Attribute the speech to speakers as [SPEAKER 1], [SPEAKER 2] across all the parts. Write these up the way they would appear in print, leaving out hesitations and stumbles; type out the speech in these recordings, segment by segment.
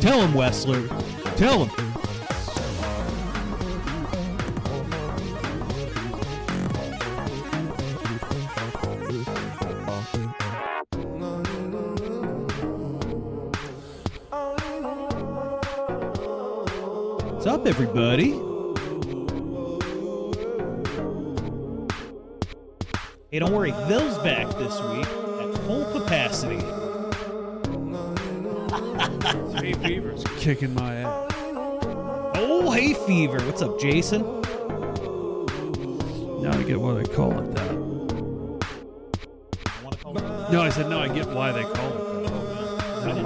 [SPEAKER 1] Tell him, Wessler. Tell him. What's up, everybody? Hey, don't worry. Phil's back this week at full capacity.
[SPEAKER 2] Hay fever's kicking my ass.
[SPEAKER 1] Oh, hay fever. What's up, Jason?
[SPEAKER 2] Now I get why they call it that. No, I said no, I get why they call it that.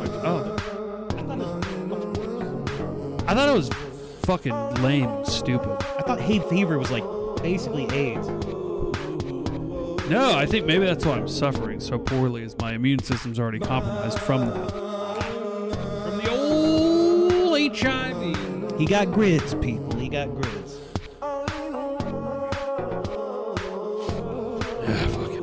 [SPEAKER 2] I thought it was fucking lame and stupid.
[SPEAKER 1] I thought hay fever was like basically AIDS.
[SPEAKER 2] No, I think maybe that's why I'm suffering so poorly, is my immune system's already compromised from that. From the old HIV.
[SPEAKER 1] He got grids, people. He got grids.
[SPEAKER 2] Yeah, fuck it.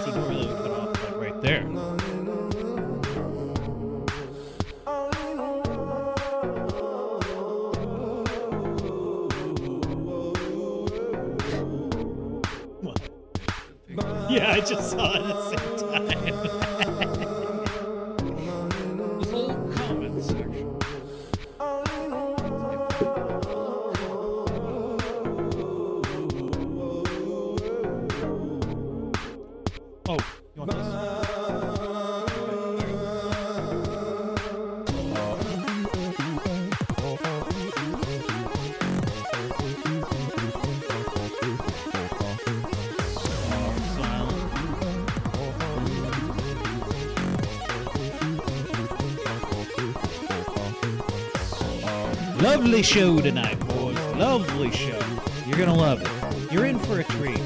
[SPEAKER 1] See, don't really cut off like right there. What? Yeah, I just saw it at the same time.
[SPEAKER 2] This whole comment section.
[SPEAKER 1] Oh, you want this? Lovely show tonight, boys. Lovely show. You're gonna love it. You're in for a treat.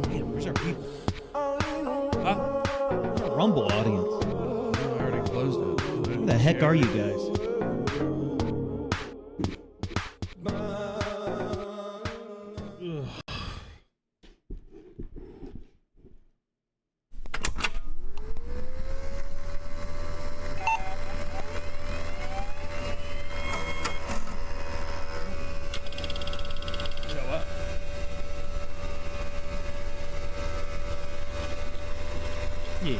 [SPEAKER 1] Damn, where's our people?
[SPEAKER 2] Huh?
[SPEAKER 1] Where's our Rumble audience?
[SPEAKER 2] I already closed it.
[SPEAKER 1] Who the heck are you guys? Yeah.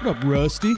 [SPEAKER 1] What up, Rusty?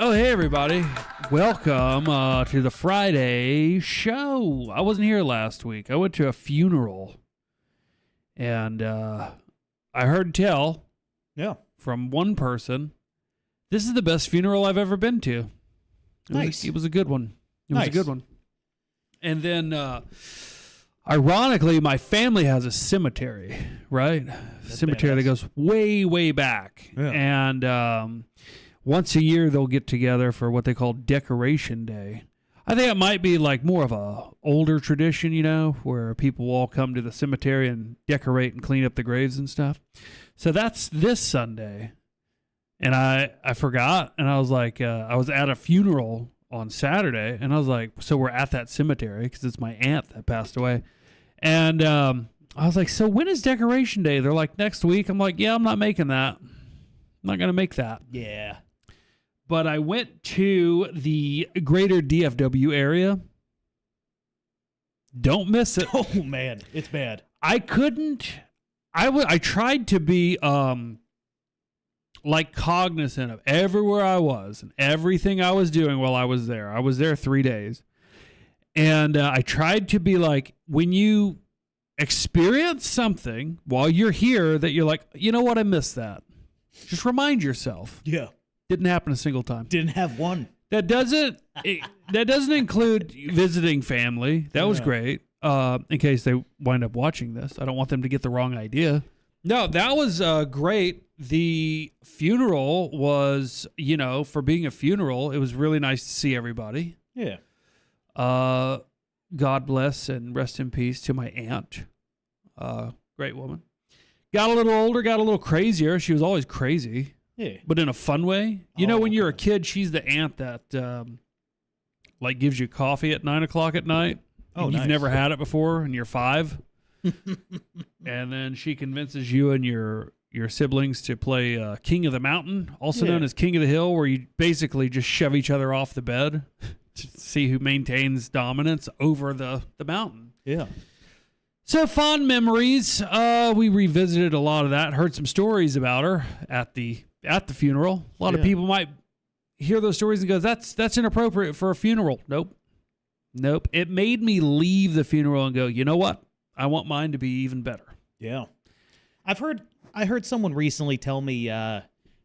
[SPEAKER 2] Oh, hey, everybody. Welcome to the Friday show. I wasn't here last week. I went to a funeral, and I heard tell from one person, this is the best funeral I've ever been to. It was a good one. It was a good one. And then, ironically, my family has a cemetery, right? A cemetery that goes way, way back. Yeah. And once a year, they'll get together for what they call Decoration Day. I think it might be like more of a older tradition, you know, where people will all come to the cemetery and decorate and clean up the graves and stuff. So that's this Sunday. And I forgot, and I was like, I was at a funeral on Saturday, and I was like, so we're at that cemetery because it's my aunt that passed away. And I was like, so when is Decoration Day? They're like, next week. I'm like, yeah, I'm not making that. I'm not going to make that.
[SPEAKER 1] Yeah.
[SPEAKER 2] But I went to the greater DFW area. Don't miss it.
[SPEAKER 1] Oh, man. It's bad.
[SPEAKER 2] I tried to be like cognizant of everywhere I was and everything I was doing while I was there. I was there 3 days. And I tried to be like, when you experience something while you're here that you're like, you know what, I missed that. Just remind yourself.
[SPEAKER 1] Yeah.
[SPEAKER 2] Didn't happen a single time.
[SPEAKER 1] Didn't have one.
[SPEAKER 2] That doesn't include visiting family. That was great. In case they wind up watching this. I don't want them to get the wrong idea. No, that was great. The funeral was, you know, for being a funeral, it was really nice to see everybody.
[SPEAKER 1] Yeah.
[SPEAKER 2] God bless and rest in peace to my aunt. Great woman. Got a little older, got a little crazier. She was always crazy.
[SPEAKER 1] Yeah.
[SPEAKER 2] But in a fun way. You know, when you're a kid, she's the aunt that like gives you coffee at 9 o'clock at night. Oh, and you've never had it before and you're 5. And then she convinces you and your siblings to play King of the Mountain, also known as King of the Hill, where you basically just shove each other off the bed to see who maintains dominance over the mountain.
[SPEAKER 1] Yeah.
[SPEAKER 2] So fond memories. We revisited a lot of that, heard some stories about her at the funeral. A lot of people might hear those stories and go, that's inappropriate for a funeral. Nope. It made me leave the funeral and go, you know what? I want mine to be even better.
[SPEAKER 1] Yeah. I heard someone recently tell me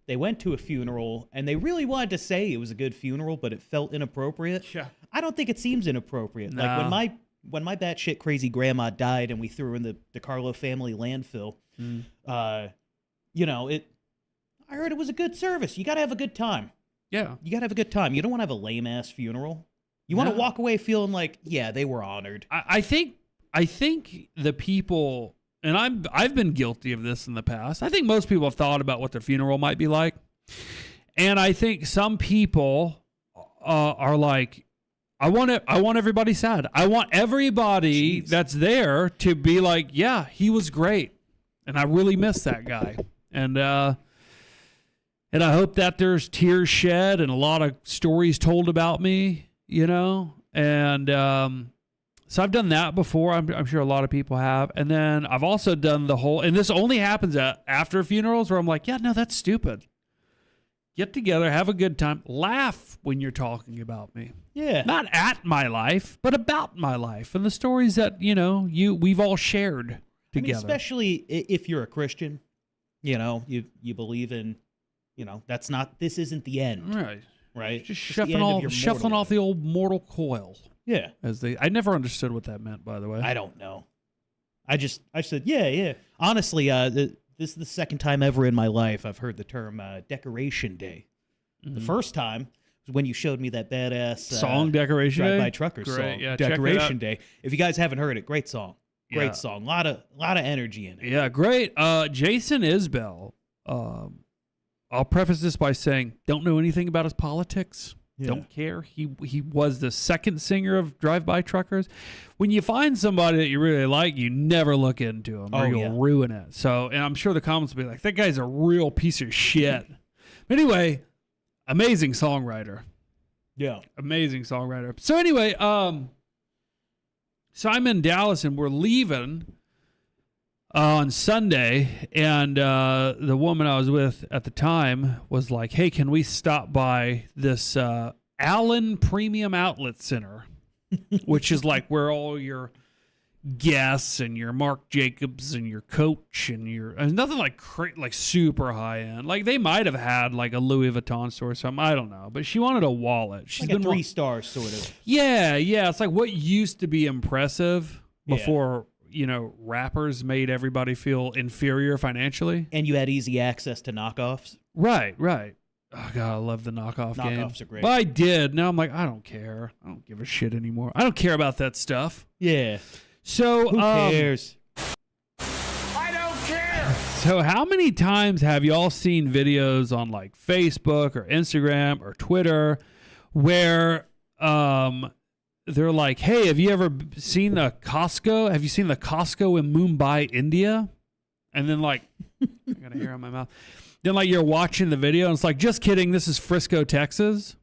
[SPEAKER 1] they went to a funeral and they really wanted to say it was a good funeral, but it felt inappropriate.
[SPEAKER 2] Yeah.
[SPEAKER 1] I don't think it seems inappropriate.
[SPEAKER 2] Nah.
[SPEAKER 1] Like when my batshit crazy grandma died and we threw her in the Carlo family landfill, you know, I heard it was a good service. You got to have a good time.
[SPEAKER 2] Yeah.
[SPEAKER 1] You got to have a good time. You don't want to have a lame-ass funeral. You want to walk away feeling like, yeah, they were honored.
[SPEAKER 2] I think the people, and I've been guilty of this in the past. I think most people have thought about what their funeral might be like. And I think some people are like, I want everybody sad. I want everybody that's there to be like, yeah, he was great. And I really miss that guy. And I hope that there's tears shed and a lot of stories told about me, you know? And so I've done that before. I'm sure a lot of people have. And then I've also done the whole, and this only happens after funerals where I'm like, yeah, no, that's stupid. Get together, have a good time, laugh when you're talking about me.
[SPEAKER 1] Yeah.
[SPEAKER 2] Not at my life, but about my life and the stories that, you know, we've all shared together.
[SPEAKER 1] I mean, especially if you're a Christian, you know, you believe in, you know, this isn't the end.
[SPEAKER 2] Right.
[SPEAKER 1] Right?
[SPEAKER 2] Just shuffling off the old mortal coil.
[SPEAKER 1] Yeah.
[SPEAKER 2] I never understood what that meant, by the way.
[SPEAKER 1] I don't know. I said, yeah. Honestly, this is the second time ever in my life I've heard the term Decoration Day. Mm-hmm. The first time was when you showed me that badass
[SPEAKER 2] song, Decoration Day?
[SPEAKER 1] Drive-By Truckers song. Yeah, Decoration Day. If you guys haven't heard it, great song. Great song. A lot of energy in it.
[SPEAKER 2] Yeah, great. Jason Isbell. I'll preface this by saying, don't know anything about his politics. Yeah. Don't care. He was the second singer of Drive-By Truckers. When you find somebody that you really like, you never look into him or you'll ruin it. So, and I'm sure the comments will be like, that guy's a real piece of shit. But anyway, amazing songwriter.
[SPEAKER 1] Yeah.
[SPEAKER 2] Amazing songwriter. So anyway, so I'm in Dallas and we're leaving on Sunday, and the woman I was with at the time was like, hey, can we stop by this Allen Premium Outlet Center, which is like where all your Guess and your Marc Jacobs and your Coach and nothing like super high end. Like they might have had like a Louis Vuitton store or something. I don't know. But she wanted a wallet. She's
[SPEAKER 1] like
[SPEAKER 2] been
[SPEAKER 1] a 3-star sort of.
[SPEAKER 2] Yeah. It's like what used to be impressive before, rappers made everybody feel inferior financially.
[SPEAKER 1] And you had easy access to knockoffs.
[SPEAKER 2] Right. Oh, God, I love the knockoff game.
[SPEAKER 1] Knockoffs are great.
[SPEAKER 2] But I did. Now I'm like, I don't care. I don't give a shit anymore. I don't care about that stuff.
[SPEAKER 1] Yeah.
[SPEAKER 2] So
[SPEAKER 1] who cares?
[SPEAKER 3] I don't care.
[SPEAKER 2] So how many times have y'all seen videos on like Facebook or Instagram or Twitter where they're like, hey, have you ever seen the Costco? Have you seen the Costco in Mumbai, India? And then like, I got a hair on my mouth. Then like you're watching the video and it's like, just kidding, this is Frisco, Texas.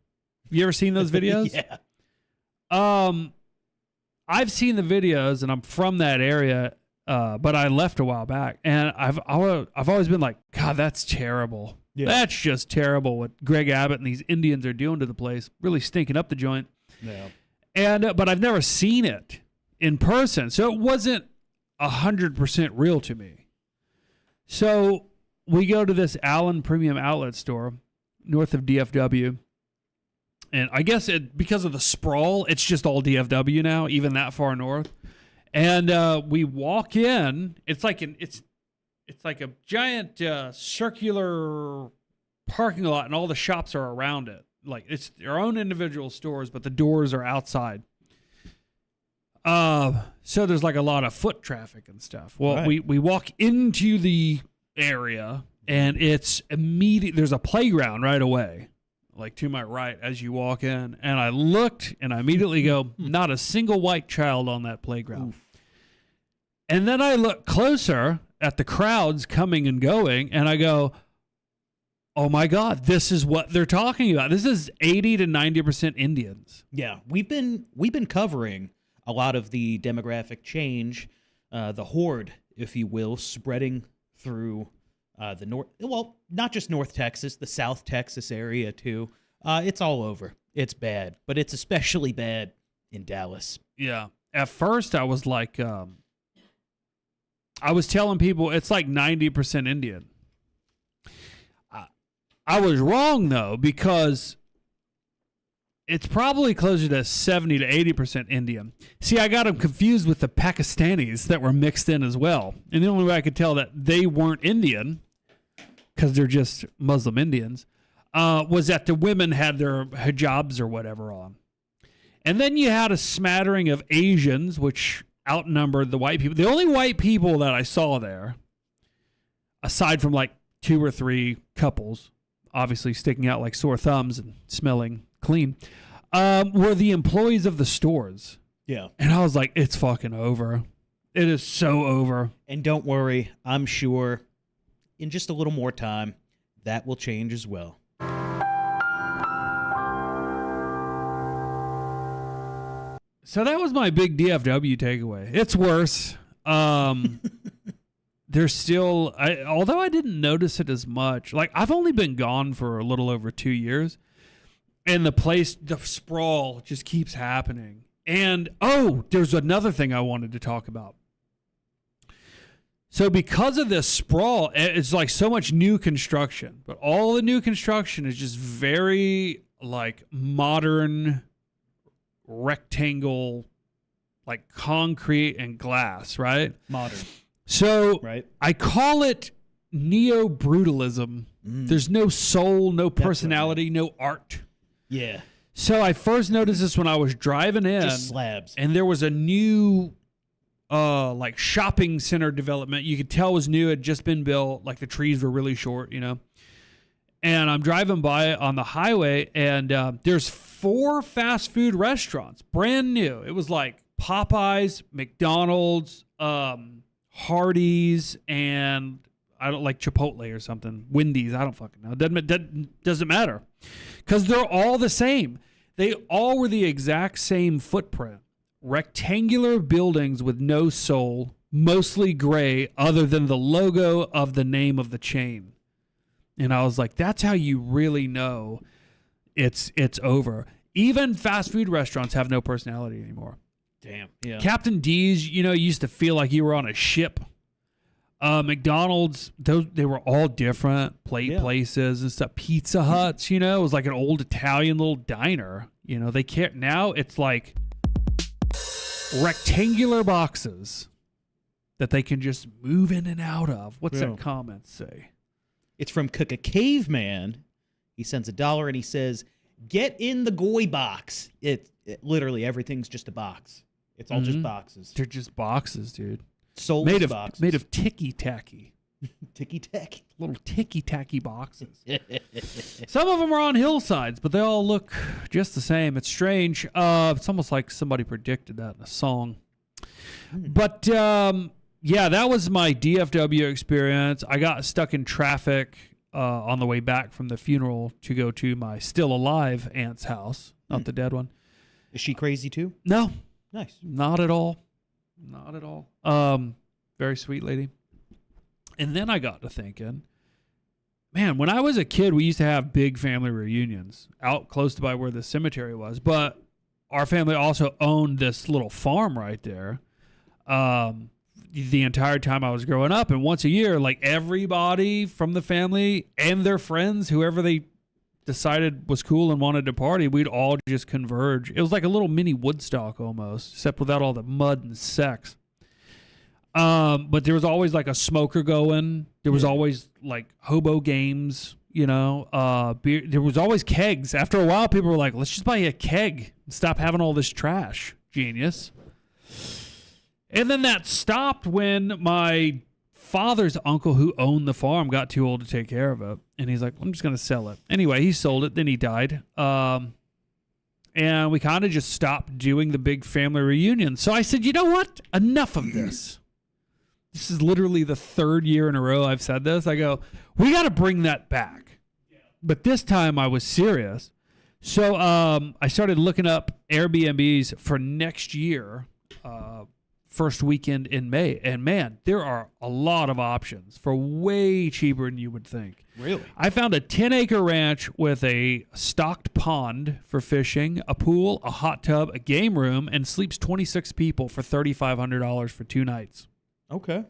[SPEAKER 2] Have you ever seen those videos?
[SPEAKER 1] Yeah.
[SPEAKER 2] I've seen the videos and I'm from that area, but I left a while back, and I've always been like, God, that's terrible. Yeah. That's just terrible what Greg Abbott and these Indians are doing to the place, really stinking up the joint.
[SPEAKER 1] Yeah.
[SPEAKER 2] And but I've never seen it in person, so it wasn't 100% real to me. So we go to this Allen Premium Outlet store north of DFW. And I guess because of the sprawl, it's just all DFW now, even that far north. And we walk in. It's like a giant circular parking lot, and all the shops are around it. Like it's their own individual stores, but the doors are outside. So there's like a lot of foot traffic and stuff. Well, right. we walk into the area, and it's immediate. There's a playground right away, like to my right as you walk in. And I looked, and I immediately go, not a single white child on that playground. Oof. And then I look closer at the crowds coming and going, and I go, oh my God, this is what they're talking about. This is 80 to 90% Indians.
[SPEAKER 1] Yeah, we've been covering a lot of the demographic change, the horde, if you will, spreading through the north. Well, not just North Texas, the South Texas area too. It's all over. It's bad, but it's especially bad in Dallas.
[SPEAKER 2] Yeah. At first, I was like, I was telling people it's like 90% Indian. I was wrong, though, because it's probably closer to 70 to 80% Indian. See, I got them confused with the Pakistanis that were mixed in as well. And the only way I could tell that they weren't Indian, because they're just Muslim Indians, was that the women had their hijabs or whatever on. And then you had a smattering of Asians, which outnumbered the white people. The only white people that I saw there, aside from like 2 or 3 couples, obviously sticking out like sore thumbs and smelling clean, were the employees of the stores.
[SPEAKER 1] Yeah.
[SPEAKER 2] And I was like, it's fucking over. It is so over.
[SPEAKER 1] And don't worry, I'm sure in just a little more time, that will change as well.
[SPEAKER 2] So that was my big DFW takeaway. It's worse. There's still, although I didn't notice it as much, like I've only been gone for a little over 2 years, and the sprawl just keeps happening. And, there's another thing I wanted to talk about. So because of this sprawl, it's like so much new construction, but all the new construction is just very like modern rectangle, like concrete and glass, right?
[SPEAKER 1] Modern.
[SPEAKER 2] So
[SPEAKER 1] right.
[SPEAKER 2] I call it neo-brutalism. There's no soul, no personality, no art.
[SPEAKER 1] Yeah.
[SPEAKER 2] So I first noticed this when I was driving in.
[SPEAKER 1] Just slabs.
[SPEAKER 2] And there was a new like shopping center development. You could tell it was new. It had just been built. Like the trees were really short, And I'm driving by on the highway, and there's 4 fast food restaurants, brand new. It was like Popeyes, McDonald's, Hardee's, and I don't like Chipotle or something. Wendy's, I don't fucking know. Doesn't matter, because they're all the same. They all were the exact same footprint. Rectangular buildings with no soul, mostly gray, other than the logo of the name of the chain. And I was like, that's how you really know it's over. Even fast food restaurants have no personality anymore.
[SPEAKER 1] Damn. Yeah.
[SPEAKER 2] Captain D's, used to feel like you were on a ship. McDonald's, they were all different places and stuff. Pizza Huts, it was like an old Italian little diner. They can't. Now it's like rectangular boxes that they can just move in and out of. What's that comment say?
[SPEAKER 1] It's from Cook a Caveman. He sends $1 and he says, "Get in the goy box." It literally everything's just a box. It's all just boxes.
[SPEAKER 2] They're just boxes, dude.
[SPEAKER 1] Soulless boxes.
[SPEAKER 2] Made of ticky tacky.
[SPEAKER 1] Ticky tacky.
[SPEAKER 2] Little ticky tacky boxes. Some of them are on hillsides, but they all look just the same. It's strange. It's almost like somebody predicted that in a song. But yeah, that was my DFW experience. I got stuck in traffic on the way back from the funeral to go to my still alive aunt's house, not the dead one.
[SPEAKER 1] Is she crazy too?
[SPEAKER 2] No.
[SPEAKER 1] Nice.
[SPEAKER 2] Not at all. Not at all. Very sweet lady. And then I got to thinking, man, when I was a kid, we used to have big family reunions out close to by where the cemetery was. But our family also owned this little farm right there the entire time I was growing up. And once a year, like everybody from the family and their friends, whoever they decided was cool and wanted to party, we'd all just converge. It was like a little mini Woodstock almost, except without all the mud and sex. But there was always like a smoker going. There was always like hobo games, beer. There was always kegs. After a while, people were like, let's just buy a keg and stop having all this trash. Genius. And then that stopped when my father's uncle who owned the farm got too old to take care of it. And he's like, I'm just going to sell it. Anyway, he sold it. Then he died. And we kind of just stopped doing the big family reunion. So I said, you know what? Enough of this. This is literally the third year in a row I've said this. I go, we got to bring that back. But this time I was serious. So I started looking up Airbnbs for next year, first weekend in May. And man, there are a lot of options for way cheaper than you would think.
[SPEAKER 1] Really?
[SPEAKER 2] I found a 10-acre ranch with a stocked pond for fishing, a pool, a hot tub, a game room, and sleeps 26 people for $3,500 for 2 nights.
[SPEAKER 1] Okay.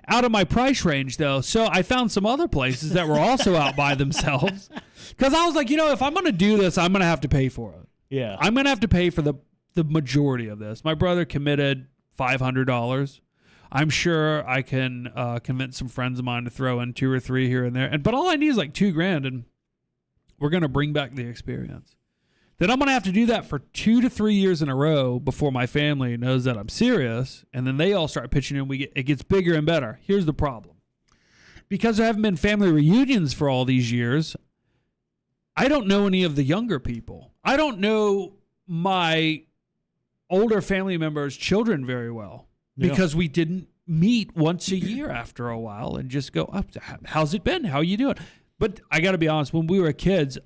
[SPEAKER 2] Out of my price range, though. So I found some other places that were also out by themselves. Because I was like, if I'm going to do this, I'm going to have to pay for it.
[SPEAKER 1] Yeah.
[SPEAKER 2] I'm going to have to pay for the majority of this. My brother committed $500. I'm sure I can convince some friends of mine to throw in 2 or 3 here and there. But all I need is like $2,000, and we're going to bring back the experience. Then I'm going to have to do that for 2 to 3 years in a row before my family knows that I'm serious. And then they all start pitching in. It gets bigger and better. Here's the problem. Because there haven't been family reunions for all these years, I don't know any of the younger people. I don't know my older family members' children very well because we didn't meet once a year after a while and just go, oh, how's it been? How you doing? But I got to be honest, when we were kids,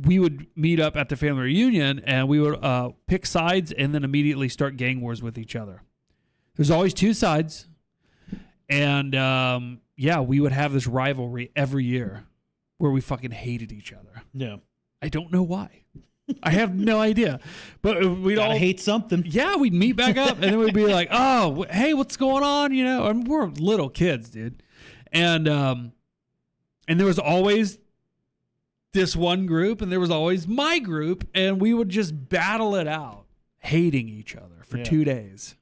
[SPEAKER 2] we would meet up at the family reunion and we would pick sides and then immediately start gang wars with each other. There's always 2 sides. And we would have this rivalry every year where we fucking hated each other.
[SPEAKER 1] Yeah.
[SPEAKER 2] I don't know why. I have no idea. But we'd all
[SPEAKER 1] hate something.
[SPEAKER 2] Yeah, we'd meet back up and then we'd be like, oh, hey, what's going on? And we're little kids, dude. And there was always this one group and there was always my group, and we would just battle it out, hating each other for 2 days.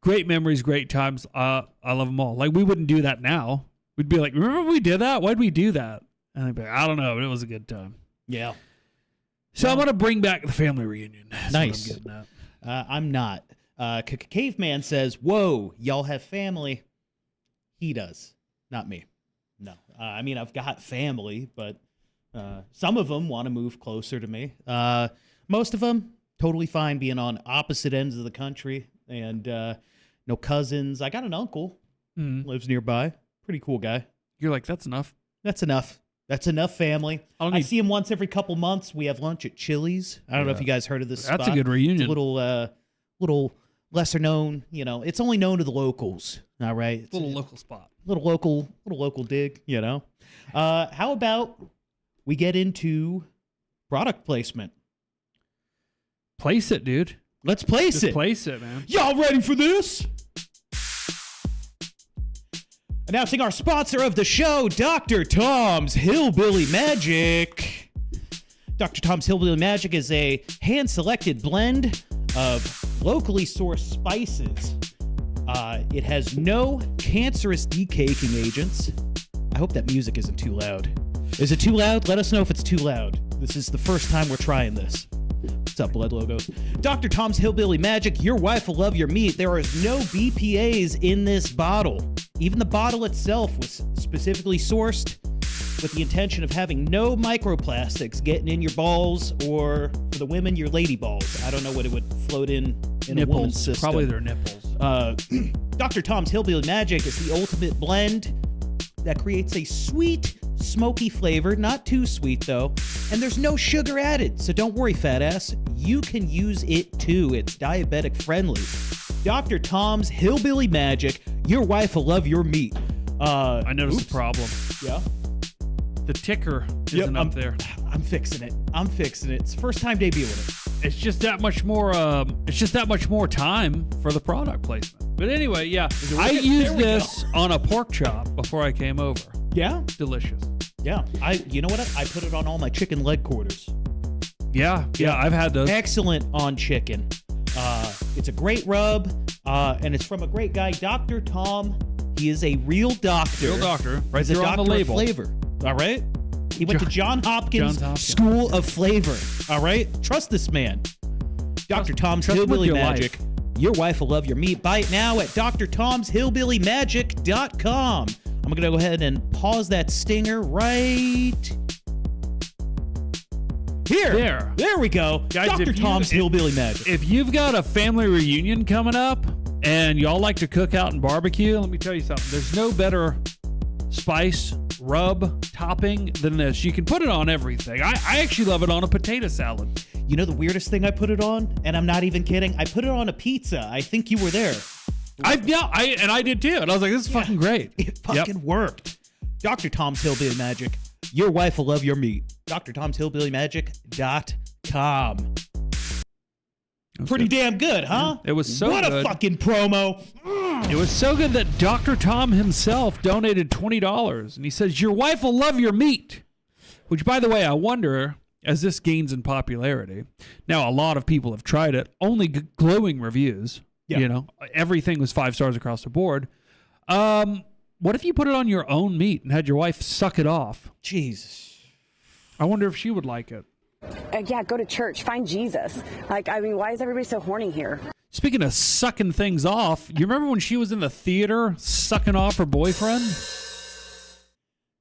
[SPEAKER 2] Great memories, great times. I love them all. Like, we wouldn't do that now. We'd be like, remember when we did that? Why'd we do that? And I'd be like, I don't know, but it was a good time.
[SPEAKER 1] Yeah.
[SPEAKER 2] So I'm going to bring back the family reunion. That's
[SPEAKER 1] nice.
[SPEAKER 2] what I'm getting at.
[SPEAKER 1] I'm not. Caveman says, whoa, y'all have family. He does. Not me. No. I mean, I've got family, but some of them want to move closer to me. Most of them, totally fine being on opposite ends of the country. And no cousins. I got an uncle. Lives nearby. Pretty cool guy.
[SPEAKER 2] You're like, that's enough.
[SPEAKER 1] That's enough. That's enough family. I see him once every couple months. We have lunch at Chili's. I don't know if you guys heard of this spot.
[SPEAKER 2] That's a good reunion.
[SPEAKER 1] It's a little lesser known, it's only known to the locals. All right.
[SPEAKER 2] Little local spot.
[SPEAKER 1] Little local dig, How about we get into product placement.
[SPEAKER 2] Place it, dude.
[SPEAKER 1] Let's place
[SPEAKER 2] Just
[SPEAKER 1] it.
[SPEAKER 2] place it, man.
[SPEAKER 1] Y'all ready for this? Announcing our sponsor of the show, Dr. Tom's Hillbilly Magic. Dr. Tom's Hillbilly Magic is a hand-selected blend of locally sourced spices. It has no cancerous decaking agents. I hope that music isn't too loud. Is it too loud? Let us know if it's too loud. This is the first time we're trying this. What's up, Blood Logos? Dr. Tom's Hillbilly Magic, your wife will love your meat. There is no BPAs in this bottle. Even the bottle itself was specifically sourced with the intention of having no microplastics getting in your balls, or for the women, your lady balls. I don't know what it would float in a woman's system.
[SPEAKER 2] Probably their nipples.
[SPEAKER 1] Dr. Tom's Hillbilly Magic is the ultimate blend that creates a sweet, smoky flavor. Not too sweet, though. And there's no sugar added, so don't worry, fat ass. You can use it, too. It's diabetic friendly. Dr. Tom's Hillbilly Magic. Your wife will love your meat.
[SPEAKER 2] I noticed a problem.
[SPEAKER 1] Yeah?
[SPEAKER 2] The ticker isn't up there.
[SPEAKER 1] I'm fixing it. It's first time debuting it.
[SPEAKER 2] It's just that much more. It's just that much more time for the product placement. But anyway, yeah, I used this on a pork chop before I came over.
[SPEAKER 1] Yeah?
[SPEAKER 2] Delicious.
[SPEAKER 1] Yeah. You know what? I put it on all my chicken leg quarters.
[SPEAKER 2] Yeah, I've had those.
[SPEAKER 1] Excellent on chicken. It's a great rub, and it's from a great guy, Dr. Tom. He is a real doctor.
[SPEAKER 2] Real doctor. Right
[SPEAKER 1] He's
[SPEAKER 2] there
[SPEAKER 1] a
[SPEAKER 2] on
[SPEAKER 1] doctor
[SPEAKER 2] the label.
[SPEAKER 1] of flavor. All right? He went to Johns Hopkins
[SPEAKER 2] Johns Hopkins.
[SPEAKER 1] School of Flavor. All right? Trust this man. Dr. Tom's
[SPEAKER 2] trust
[SPEAKER 1] Hillbilly
[SPEAKER 2] with your
[SPEAKER 1] Magic.
[SPEAKER 2] life.
[SPEAKER 1] Your wife will love your meat. Buy it now at drtomshillbillymagic.com. I'm going to go ahead and pause that stinger right here. There we go.
[SPEAKER 2] Guys,
[SPEAKER 1] Dr. Tom's Hillbilly Magic.
[SPEAKER 2] If you've got a family reunion coming up and y'all like to cook out and barbecue, let me tell you something. There's no better spice, rub, topping than this. You can put it on everything. I actually love it on a potato salad.
[SPEAKER 1] You know the weirdest thing I put it on? And I'm not even kidding. I put it on a pizza. I think you were there.
[SPEAKER 2] I did too. And I was like, this is fucking great.
[SPEAKER 1] It fucking worked. Dr. Tom's Hillbilly Magic. Your wife will love your meat. drtomshillbillymagic.com. Pretty damn good, huh?
[SPEAKER 2] It was so
[SPEAKER 1] what
[SPEAKER 2] good.
[SPEAKER 1] What a fucking promo.
[SPEAKER 2] It was so good that Dr. Tom himself donated $20. And he says, your wife will love your meat. Which, by the way, I wonder, as this gains in popularity, now a lot of people have tried it, only glowing reviews.
[SPEAKER 1] Yeah.
[SPEAKER 2] You know, everything was 5 stars across the board. What if you put it on your own meat and had your wife suck it off?
[SPEAKER 1] Jesus.
[SPEAKER 2] I wonder if she would like it.
[SPEAKER 4] Yeah, go to church. Find Jesus. Why is everybody so horny here?
[SPEAKER 2] Speaking of sucking things off, you remember when she was in the theater sucking off her boyfriend?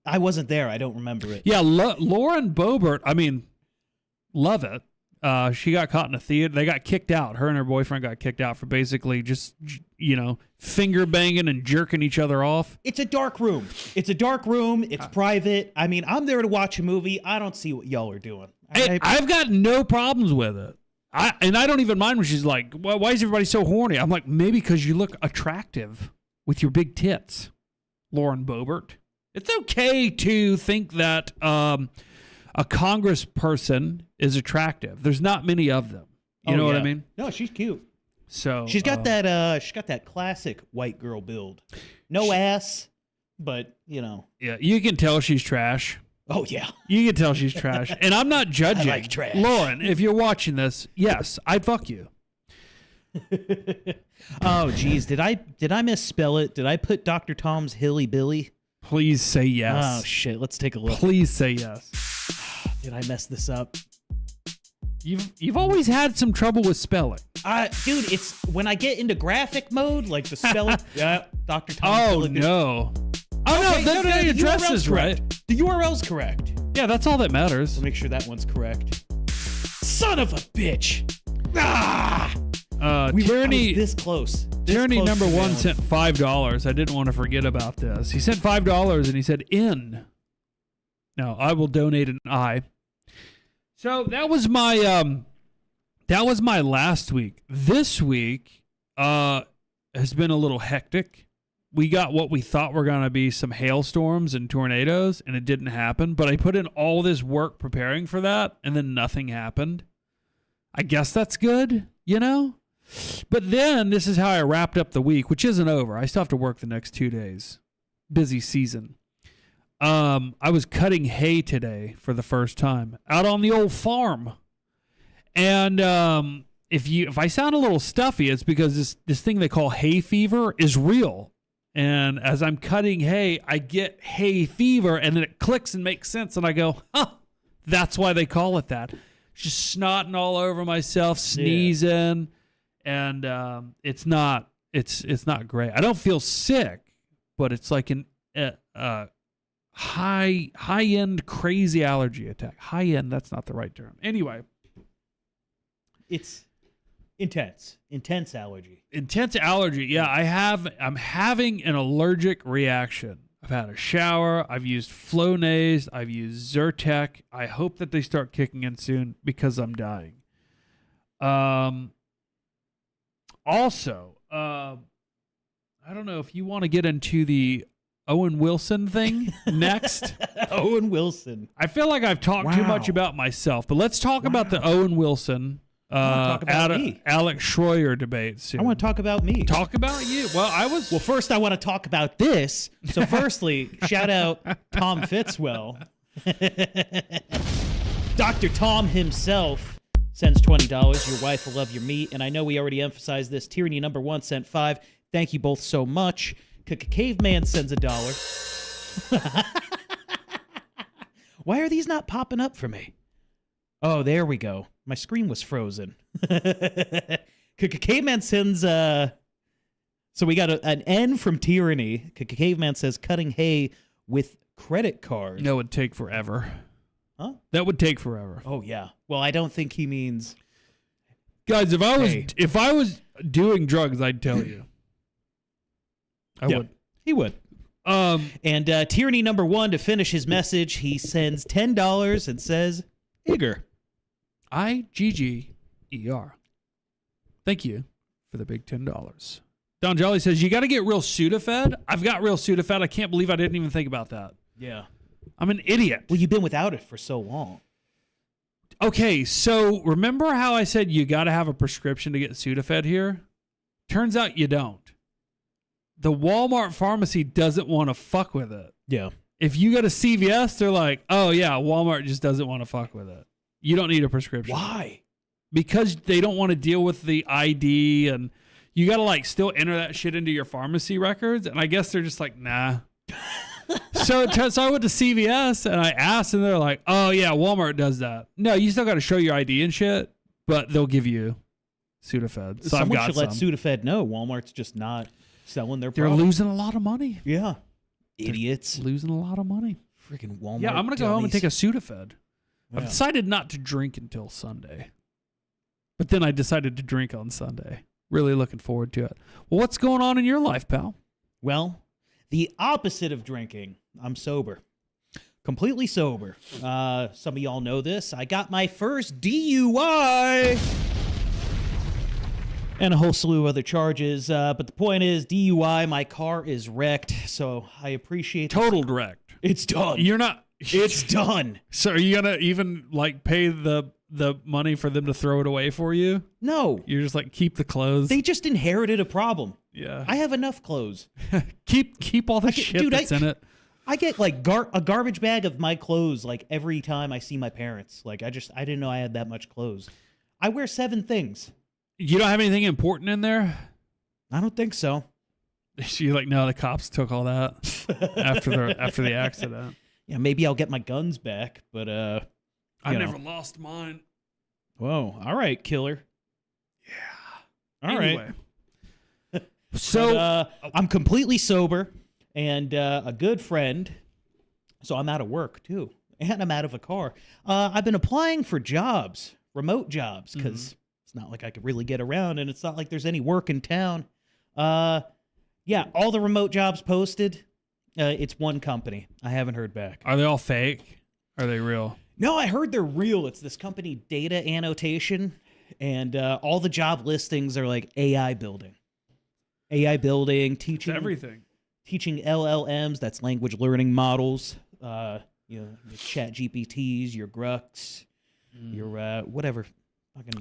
[SPEAKER 1] I wasn't there. I don't remember it.
[SPEAKER 2] Yeah, Lauren Boebert, love it. She got caught in a theater. They got kicked out. Her and her boyfriend got kicked out for basically just, finger banging and jerking each other off.
[SPEAKER 1] It's a dark room. It's private. I'm there to watch a movie. I don't see what y'all are doing.
[SPEAKER 2] I've got no problems with it. I don't even mind when she's like, well, why is everybody so horny? I'm like, maybe because you look attractive with your big tits, Lauren Boebert. It's okay to think that a congressperson is attractive. There's not many of them. You know what I mean?
[SPEAKER 1] No, she's cute.
[SPEAKER 2] So
[SPEAKER 1] she's got that classic white girl build. No ass, but
[SPEAKER 2] Yeah, you can tell she's trash.
[SPEAKER 1] Oh yeah.
[SPEAKER 2] You can tell she's trash. And I'm not judging.
[SPEAKER 1] I like trash.
[SPEAKER 2] Lauren, if you're watching this, yes, I'd fuck you.
[SPEAKER 1] Oh geez, did I misspell it? Did I put Dr. Tom's Hilly Billy?
[SPEAKER 2] Please say yes.
[SPEAKER 1] Oh shit, let's take a look.
[SPEAKER 2] Please say yes.
[SPEAKER 1] Did I mess this up?
[SPEAKER 2] You've always had some trouble with spelling.
[SPEAKER 1] Dude, it's when I get into graphic mode, like the spelling. Yeah, Dr. Tom's
[SPEAKER 2] Oh
[SPEAKER 1] Hilly Billy.
[SPEAKER 2] no. Oh
[SPEAKER 1] Okay,
[SPEAKER 2] no, the address
[SPEAKER 1] URL's
[SPEAKER 2] is
[SPEAKER 1] correct.
[SPEAKER 2] right.
[SPEAKER 1] The URL's correct.
[SPEAKER 2] Yeah, that's all that matters.
[SPEAKER 1] Let's make sure that one's correct. Son of a bitch! Ah! I was
[SPEAKER 2] Tyranny
[SPEAKER 1] this close.
[SPEAKER 2] Tyranny number
[SPEAKER 1] to
[SPEAKER 2] one
[SPEAKER 1] nailing.
[SPEAKER 2] sent $5. I didn't want to forget about this. He sent $5 and he said, "In." Now I will donate an I. So that was my last week. This week has been a little hectic. we got what we thought were going to be some hailstorms and tornadoes, and it didn't happen. But I put in all this work preparing for that, and then nothing happened. I guess that's good, you know? But then this is how I wrapped up the week, which isn't over. I still have to work the next 2 days. Busy season. I was cutting hay today for the first time out on the old farm. And if I sound a little stuffy, it's because this thing they call hay fever is real. And as I'm cutting hay, I get hay fever, and then it clicks and makes sense. And I go, that's why they call it that. Just snotting all over myself, sneezing, and it's not great. I don't feel sick, but it's like an high end crazy allergy attack. High end, that's not the right term. Anyway,
[SPEAKER 1] it's intense allergy.
[SPEAKER 2] Intense allergy. Yeah, I'm having an allergic reaction. I've had a shower. I've used Flonase. I've used Zyrtec. I hope that they start kicking in soon because I'm dying. Also, I don't know if you want to get into the Owen Wilson thing next.
[SPEAKER 1] Owen Wilson.
[SPEAKER 2] I feel like I've talked too much about myself, but let's talk about the Owen Wilson
[SPEAKER 1] talk about me.
[SPEAKER 2] Alex Shroyer debate soon.
[SPEAKER 1] I want to talk about me.
[SPEAKER 2] Talk about you. Well,
[SPEAKER 1] first I want to talk about this. So firstly, shout out Tom Fitzwell. Dr. Tom himself sends $20. Your wife will love your meat. And I know we already emphasized this. Tyranny number 1 sent $5. Thank you both so much. Caveman sends $1. Why are these not popping up for me? Oh, there we go. My screen was frozen. Caveman sends, so we got an N from Tyranny. Caveman says, cutting hay with credit cards.
[SPEAKER 2] That would take forever.
[SPEAKER 1] Huh?
[SPEAKER 2] That would take forever.
[SPEAKER 1] Oh, yeah. Well, I don't think he means...
[SPEAKER 2] Guys, if I was doing drugs, I'd tell you. I would.
[SPEAKER 1] He would. And Tyranny number 1, to finish his message, he sends $10 and says, Igger.
[SPEAKER 2] IGGER. Thank you for the big $10. Don Jolly says, you got to get real Sudafed. I've got real Sudafed. I can't believe I didn't even think about that.
[SPEAKER 1] Yeah.
[SPEAKER 2] I'm an idiot.
[SPEAKER 1] Well, you've been without it for so long.
[SPEAKER 2] Okay, so remember how I said you got to have a prescription to get Sudafed here? Turns out you don't. The Walmart pharmacy doesn't want to fuck with it.
[SPEAKER 1] Yeah.
[SPEAKER 2] If you go to CVS, they're like, oh, yeah, Walmart just doesn't want to fuck with it. You don't need a prescription.
[SPEAKER 1] Why?
[SPEAKER 2] Because they don't want to deal with the ID, and you got to like still enter that shit into your pharmacy records. And I guess they're just like, nah. So I went to CVS and I asked, and they're like, oh, yeah, Walmart does that. No, you still got to show your ID and shit, but they'll give you Sudafed. So
[SPEAKER 1] Someone
[SPEAKER 2] I've got
[SPEAKER 1] should let Sudafed know Walmart's just not selling their product.
[SPEAKER 2] They're losing a lot of money.
[SPEAKER 1] Yeah. Idiots.
[SPEAKER 2] They're losing a lot of money.
[SPEAKER 1] Freaking Walmart.
[SPEAKER 2] Yeah, I'm going to go home and take a Sudafed.
[SPEAKER 1] Yeah.
[SPEAKER 2] I've decided not to drink until Sunday. But then I decided to drink on Sunday. Really looking forward to it. Well, what's going on in your life, pal?
[SPEAKER 1] Well, the opposite of drinking. I'm sober. Completely sober. Some of y'all know this. I got my first DUI. And a whole slew of other charges. But the point is, DUI, my car is wrecked. So I appreciate
[SPEAKER 2] Totaled wrecked.
[SPEAKER 1] It's done.
[SPEAKER 2] You're not...
[SPEAKER 1] It's done.
[SPEAKER 2] So are you going to even like pay the money for them to throw it away for you?
[SPEAKER 1] No.
[SPEAKER 2] You're just like, keep the clothes.
[SPEAKER 1] They just inherited a problem.
[SPEAKER 2] Yeah.
[SPEAKER 1] I have enough clothes.
[SPEAKER 2] keep all the shit that's in it.
[SPEAKER 1] I get like a garbage bag of my clothes like every time I see my parents. Like I didn't know I had that much clothes. I wear 7 things.
[SPEAKER 2] You don't have anything important in there?
[SPEAKER 1] I don't think so.
[SPEAKER 2] You're like, no, the cops took all that after the accident.
[SPEAKER 1] Yeah, maybe I'll get my guns back, but
[SPEAKER 2] I never lost mine.
[SPEAKER 1] Whoa, all right, killer.
[SPEAKER 2] Yeah.
[SPEAKER 1] All
[SPEAKER 2] anyway.
[SPEAKER 1] Right.
[SPEAKER 2] So
[SPEAKER 1] I'm completely sober and a good friend. So I'm out of work too, and I'm out of a car. I've been applying for jobs, remote jobs, because it's not like I could really get around, and it's not like there's any work in town. Yeah, all the remote jobs posted. It's one company. I haven't heard back.
[SPEAKER 2] Are they all fake? Are they real?
[SPEAKER 1] No, I heard they're real. It's this company, Data Annotation, and all the job listings are like AI building, teaching
[SPEAKER 2] It's everything.
[SPEAKER 1] teaching LLMs, that's language learning models, your chat GPTs, your Gruks, your whatever.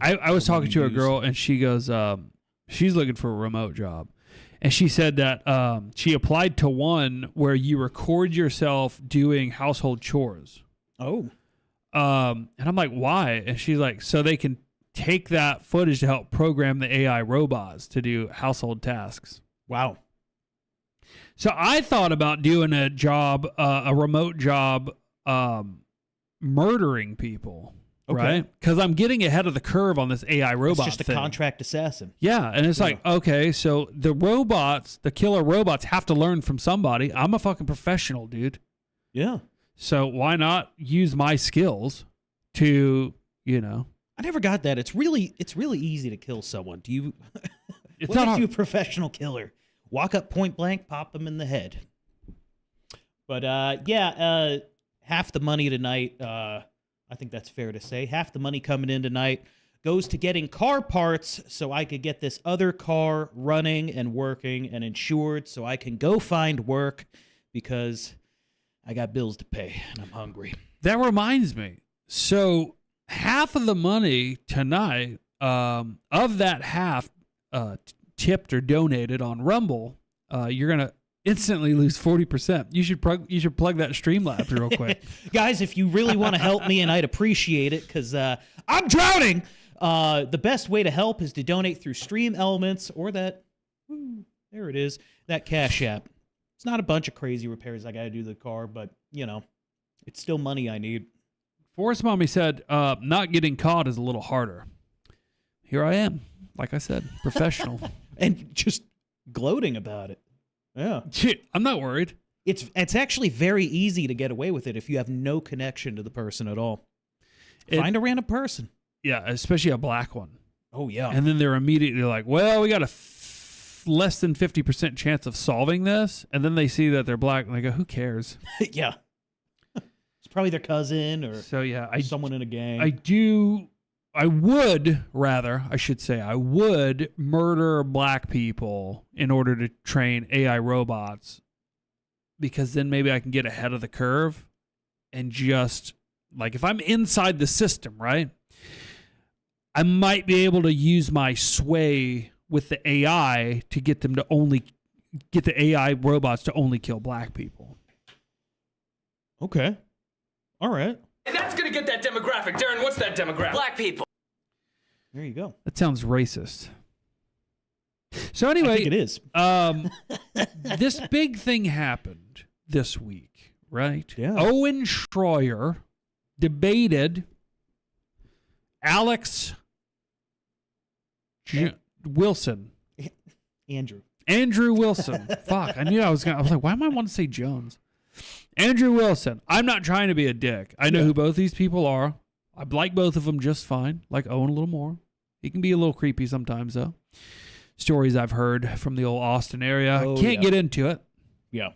[SPEAKER 2] I was talking to a girl, and she goes, she's looking for a remote job. And she said that she applied to one where you record yourself doing household chores.
[SPEAKER 1] Oh.
[SPEAKER 2] And I'm like, why? And she's like, so they can take that footage to help program the AI robots to do household tasks.
[SPEAKER 1] Wow.
[SPEAKER 2] So I thought about doing a job, a remote job, murdering people.
[SPEAKER 1] Okay.
[SPEAKER 2] Right? Because I'm getting ahead of the curve on this AI robot
[SPEAKER 1] It's just
[SPEAKER 2] thing.
[SPEAKER 1] a contract assassin.
[SPEAKER 2] Yeah, and it's like, okay, so the robots, the killer robots have to learn from somebody. I'm a fucking professional, dude.
[SPEAKER 1] Yeah.
[SPEAKER 2] So why not use my skills to,
[SPEAKER 1] I never got that. It's really easy to kill someone. Do you?
[SPEAKER 2] It's
[SPEAKER 1] what
[SPEAKER 2] not
[SPEAKER 1] makes
[SPEAKER 2] hard.
[SPEAKER 1] you a professional killer? Walk up point blank, pop them in the head. But half the money tonight. I think that's fair to say. Half the money coming in tonight goes to getting car parts so I could get this other car running and working and insured so I can go find work because I got bills to pay and I'm hungry.
[SPEAKER 2] That reminds me. So half of the money tonight, of that half tipped or donated on Rumble, you're going to instantly lose 40%. You should plug that Streamlabs real quick.
[SPEAKER 1] Guys, if you really want to help me, and I'd appreciate it because I'm drowning, the best way to help is to donate through Stream Elements or that, there it is, that Cash App. It's not a bunch of crazy repairs I got to do to the car, but, it's still money I need.
[SPEAKER 2] Forrest Mommy said, not getting caught is a little harder. Here I am. Like I said, professional.
[SPEAKER 1] And just gloating about it. Yeah.
[SPEAKER 2] I'm not worried.
[SPEAKER 1] It's actually very easy to get away with it if you have no connection to the person at all. Find a random person.
[SPEAKER 2] Yeah, especially a black one.
[SPEAKER 1] Oh, yeah.
[SPEAKER 2] And then they're immediately like, well, we got a less than 50% chance of solving this. And then they see that they're black and they go, who cares?
[SPEAKER 1] Yeah. It's probably their cousin or someone in a gang.
[SPEAKER 2] I would murder black people in order to train AI robots because then maybe I can get ahead of the curve and just, like, if I'm inside the system, right, I might be able to use my sway with the AI to get them to get the AI robots to only kill black people.
[SPEAKER 1] Okay. All right.
[SPEAKER 3] And that's gonna get that demographic. Darren, what's that demographic? Black people.
[SPEAKER 1] There you go.
[SPEAKER 2] That sounds racist. So anyway,
[SPEAKER 1] I think it is.
[SPEAKER 2] This big thing happened this week, right?
[SPEAKER 1] Yeah.
[SPEAKER 2] Owen Shroyer debated Alex Wilson. Andrew Wilson. Fuck, I knew I was like, why am I wanting to say Jones? Andrew Wilson. I'm not trying to be a dick. I know who both these people are. I like both of them just fine. Like Owen a little more. He can be a little creepy sometimes, though. Stories I've heard from the old Austin area. Can't get into it.
[SPEAKER 1] Yeah.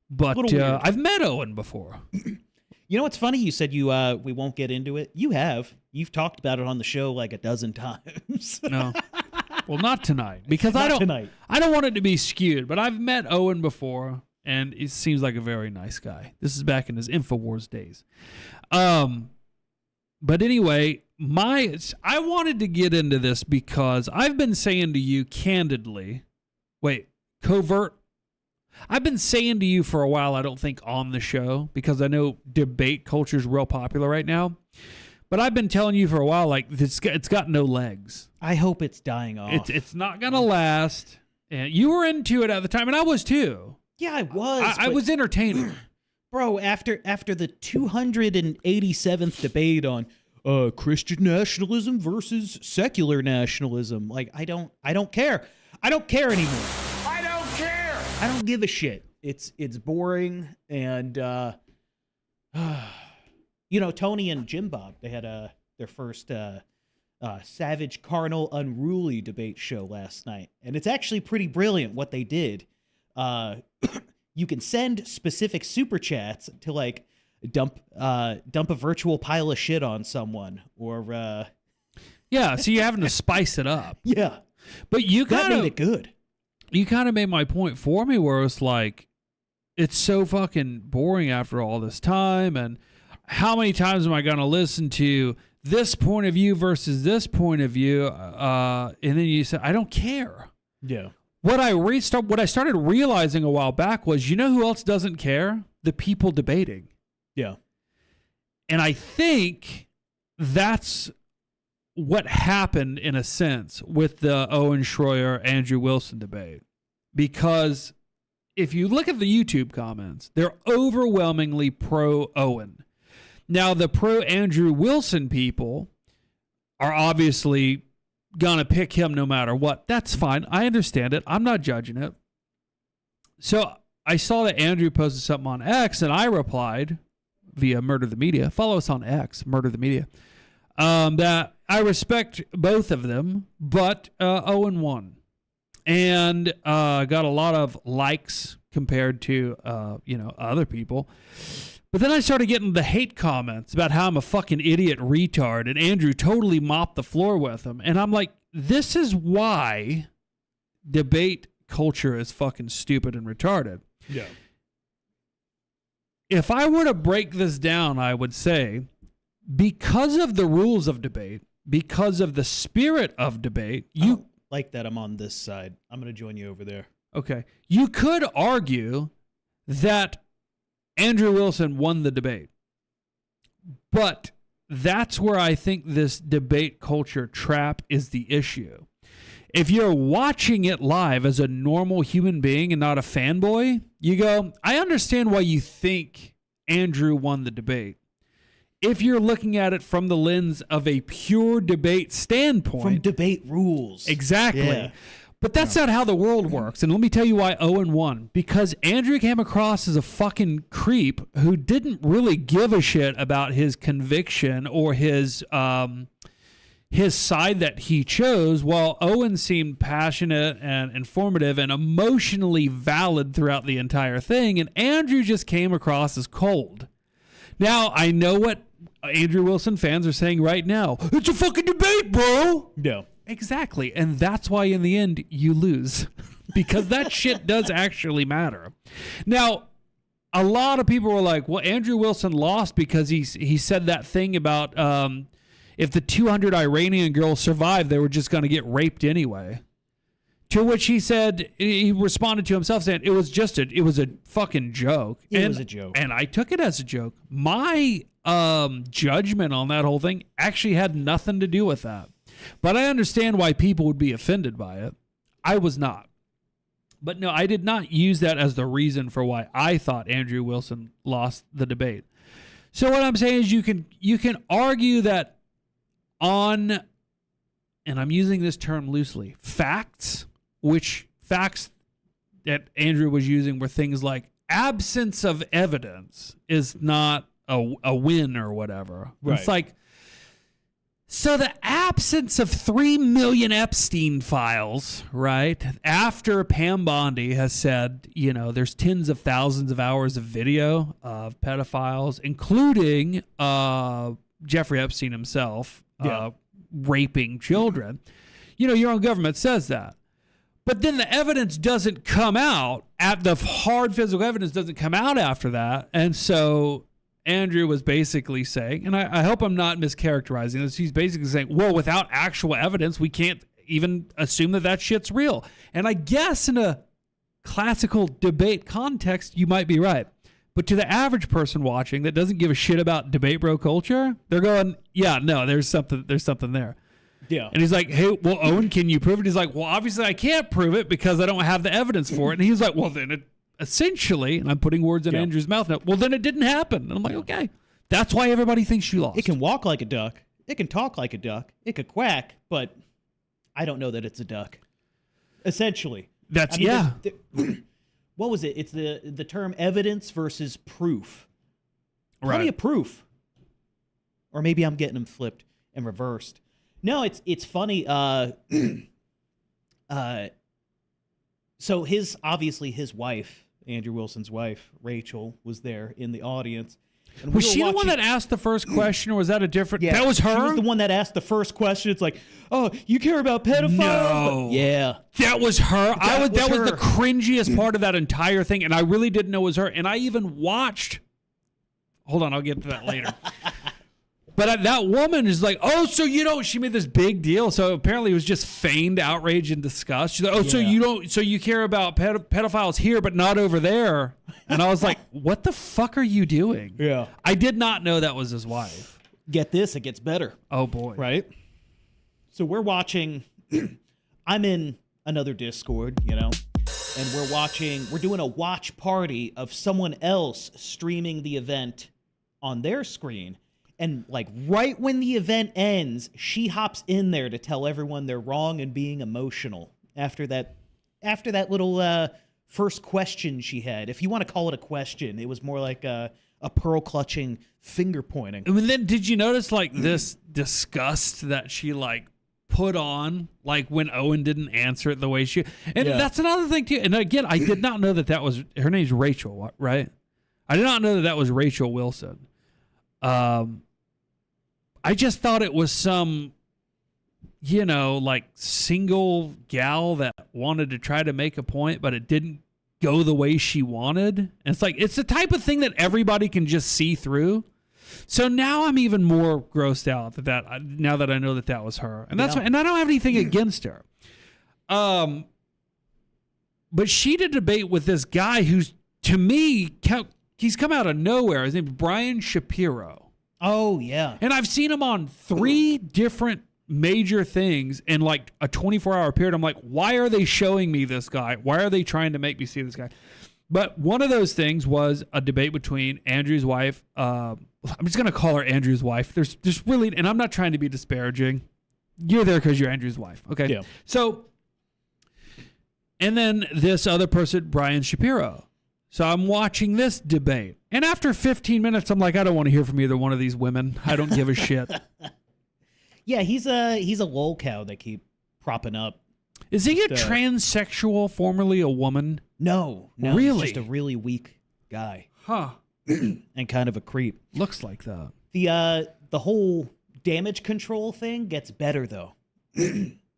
[SPEAKER 2] But I've met Owen before.
[SPEAKER 1] You know what's funny? You said we won't get into it. You have. You've talked about it on the show like a dozen times.
[SPEAKER 2] No. Well, not tonight. Because I don't want it to be skewed. But I've met Owen before, and he seems like a very nice guy. This is back in his InfoWars days. But anyway, I wanted to get into this because I've been saying to you candidly, I've been saying to you for a while, I don't think on the show, because I know debate culture is real popular right now. But I've been telling you for a while, like, it's got no legs.
[SPEAKER 1] I hope it's dying off.
[SPEAKER 2] It's not going to last. And you were into it at the time, and I was too.
[SPEAKER 1] Yeah, I was.
[SPEAKER 2] I was entertaining.
[SPEAKER 1] Bro, after the 287th debate on Christian nationalism versus secular nationalism, like I don't care. I don't care anymore.
[SPEAKER 3] I don't care.
[SPEAKER 1] I don't give a shit. It's boring, and Tony and Jim Bob, they had their first savage, carnal, unruly debate show last night, and it's actually pretty brilliant what they did. You can send specific super chats to like dump a virtual pile of shit on someone, or
[SPEAKER 2] so you're having to spice it up.
[SPEAKER 1] Yeah,
[SPEAKER 2] but you
[SPEAKER 1] that made it good.
[SPEAKER 2] you kind of made my point for me where it's like, it's so fucking boring after all this time. And how many times am I going to listen to this point of view versus this point of view? And then you said, I don't care.
[SPEAKER 1] Yeah.
[SPEAKER 2] What I started realizing a while back was, you know who else doesn't care? The people debating.
[SPEAKER 1] Yeah.
[SPEAKER 2] And I think that's what happened in a sense with the Owen Shroyer, Andrew Wilson debate. Because if you look at the YouTube comments, they're overwhelmingly pro Owen. Now, the pro Andrew Wilson people are obviously going to pick him no matter what. That's fine. I understand it. I'm not judging it. So I saw that Andrew posted something on X, and I replied via Murder the Media. Follow us on X, Murder the Media. That I respect both of them, but Owen won. And got a lot of likes compared to, other people. But then I started getting the hate comments about how I'm a fucking idiot retard, and Andrew totally mopped the floor with him. And I'm like, this is why debate culture is fucking stupid and retarded.
[SPEAKER 1] Yeah.
[SPEAKER 2] If I were to break this down, I would say, because of the rules of debate, because of the spirit of debate, you
[SPEAKER 1] like that I'm on this side. I'm going to join you over there.
[SPEAKER 2] Okay. You could argue that Andrew Wilson won the debate. But that's where I think this debate culture trap is the issue. If you're watching it live as a normal human being and not a fanboy, you go, I understand why you think Andrew won the debate. If you're looking at it from the lens of a pure debate standpoint.
[SPEAKER 1] From debate rules.
[SPEAKER 2] Exactly.
[SPEAKER 1] Yeah.
[SPEAKER 2] But that's not how the world works. And let me tell you why Owen won. Because Andrew came across as a fucking creep who didn't really give a shit about his conviction or his side that he chose, while Owen seemed passionate and informative and emotionally valid throughout the entire thing. And Andrew just came across as cold. Now, I know what Andrew Wilson fans are saying right now. It's a fucking debate, bro.
[SPEAKER 1] No.
[SPEAKER 2] Exactly. And that's why in the end you lose. Because that shit does actually matter. Now, a lot of people were like, well, Andrew Wilson lost because he said that thing about if the 200 Iranian girls survived, they were just going to get raped anyway. To which he said, he responded to himself saying, it was a fucking joke.
[SPEAKER 1] It was a joke.
[SPEAKER 2] And I took it as a joke. My judgment on that whole thing actually had nothing to do with that. But I understand why people would be offended by it. I was not. But no, I did not use that as the reason for why I thought Andrew Wilson lost the debate. So what I'm saying is you can argue that on, and I'm using this term loosely, facts that Andrew was using were things like absence of evidence is not a win or whatever.
[SPEAKER 1] Right.
[SPEAKER 2] It's like, so the absence of 3 million Epstein files, right, after Pam Bondi has said, there's tens of thousands of hours of video of pedophiles, including Jeffrey Epstein himself, raping children. Your own government says that. But then the evidence doesn't come out, the hard physical evidence doesn't come out after that. And so Andrew was basically saying, and I hope I'm not mischaracterizing this, he's basically saying, well, without actual evidence, we can't even assume that shit's real. And I guess in a classical debate context, you might be right. But to the average person watching that doesn't give a shit about debate bro culture, they're going, yeah, no, there's something there.
[SPEAKER 1] Yeah.
[SPEAKER 2] And he's like, hey, well, Owen, can you prove it? He's like, well, obviously I can't prove it because I don't have the evidence for it. And he's like, well, then it essentially, and I'm putting words in Andrew's mouth now, well, then it didn't happen. And I'm like, okay, that's why everybody thinks you lost.
[SPEAKER 1] It can walk like a duck. It can talk like a duck. It could quack, but I don't know that it's a duck. Essentially.
[SPEAKER 2] That's,
[SPEAKER 1] what was it? It's the term evidence versus proof.
[SPEAKER 2] Right.
[SPEAKER 1] Plenty of proof. Or maybe I'm getting them flipped and reversed. No, it's funny. So his wife, Andrew Wilson's wife, Rachel, was there in the audience. And
[SPEAKER 2] Was
[SPEAKER 1] we were
[SPEAKER 2] she the one
[SPEAKER 1] watching-
[SPEAKER 2] that asked the first question, or was that a different?
[SPEAKER 1] Yeah,
[SPEAKER 2] that was her.
[SPEAKER 1] She was the one that asked the first question. It's like, oh, you care about pedophiles?
[SPEAKER 2] No.
[SPEAKER 1] Yeah.
[SPEAKER 2] That was her.
[SPEAKER 1] That
[SPEAKER 2] That
[SPEAKER 1] was
[SPEAKER 2] was the
[SPEAKER 1] her.
[SPEAKER 2] cringiest part of that entire thing, and I really didn't know it was her. And I even watched. Hold on, I'll get to that later. But that woman is like, oh, so you don't. She made this big deal. So apparently it was just feigned outrage and disgust. She's like, oh, so
[SPEAKER 1] Yeah.
[SPEAKER 2] you don't. So you care about pedophiles here, but not over there. And I was like, what the fuck are you doing?
[SPEAKER 1] Yeah.
[SPEAKER 2] I did not know that was his wife.
[SPEAKER 1] Get this, it gets better.
[SPEAKER 2] Oh boy.
[SPEAKER 1] Right? So we're watching. I'm in another Discord, and we're doing a watch party of someone else streaming the event on their screen. And like right when the event ends, she hops in there to tell everyone they're wrong and being emotional after that little first question she had. If you want to call it a question, it was more like a pearl clutching finger pointing.
[SPEAKER 2] And then did you notice like this disgust that she like put on like when Owen didn't answer it the way she and
[SPEAKER 1] Yeah.
[SPEAKER 2] that's another thing too. And again, I did not know that was her name's Rachel, right? I did not know that was Rachel Wilson. I just thought it was some, like single gal that wanted to try to make a point, but it didn't go the way she wanted. And it's like, it's the type of thing that everybody can just see through. So now I'm even more grossed out now that I know that was her. And that's
[SPEAKER 1] Yeah.
[SPEAKER 2] and I don't have anything against her. But she did a debate with this guy who's, to me, he's come out of nowhere. His name's Brian Shapiro.
[SPEAKER 1] Oh, yeah.
[SPEAKER 2] And I've seen him on 3 different major things in like a 24-hour period. I'm like, why are they showing me this guy? Why are they trying to make me see this guy? But one of those things was a debate between Andrew's wife. I'm just going to call her Andrew's wife. There's really, and I'm not trying to be disparaging. You're there because you're Andrew's wife. Okay.
[SPEAKER 1] Yeah.
[SPEAKER 2] So, and then this other person, Brian Shapiro. So I'm watching this debate. And after 15 minutes, I'm like, I don't want to hear from either one of these women. I don't give a shit.
[SPEAKER 1] Yeah, he's a lolcow they keep propping up.
[SPEAKER 2] Is he a transsexual, formerly a woman?
[SPEAKER 1] No.
[SPEAKER 2] Really?
[SPEAKER 1] He's just a really weak guy
[SPEAKER 2] Huh.
[SPEAKER 1] and kind of a creep.
[SPEAKER 2] Looks like that.
[SPEAKER 1] The whole damage control thing gets better though.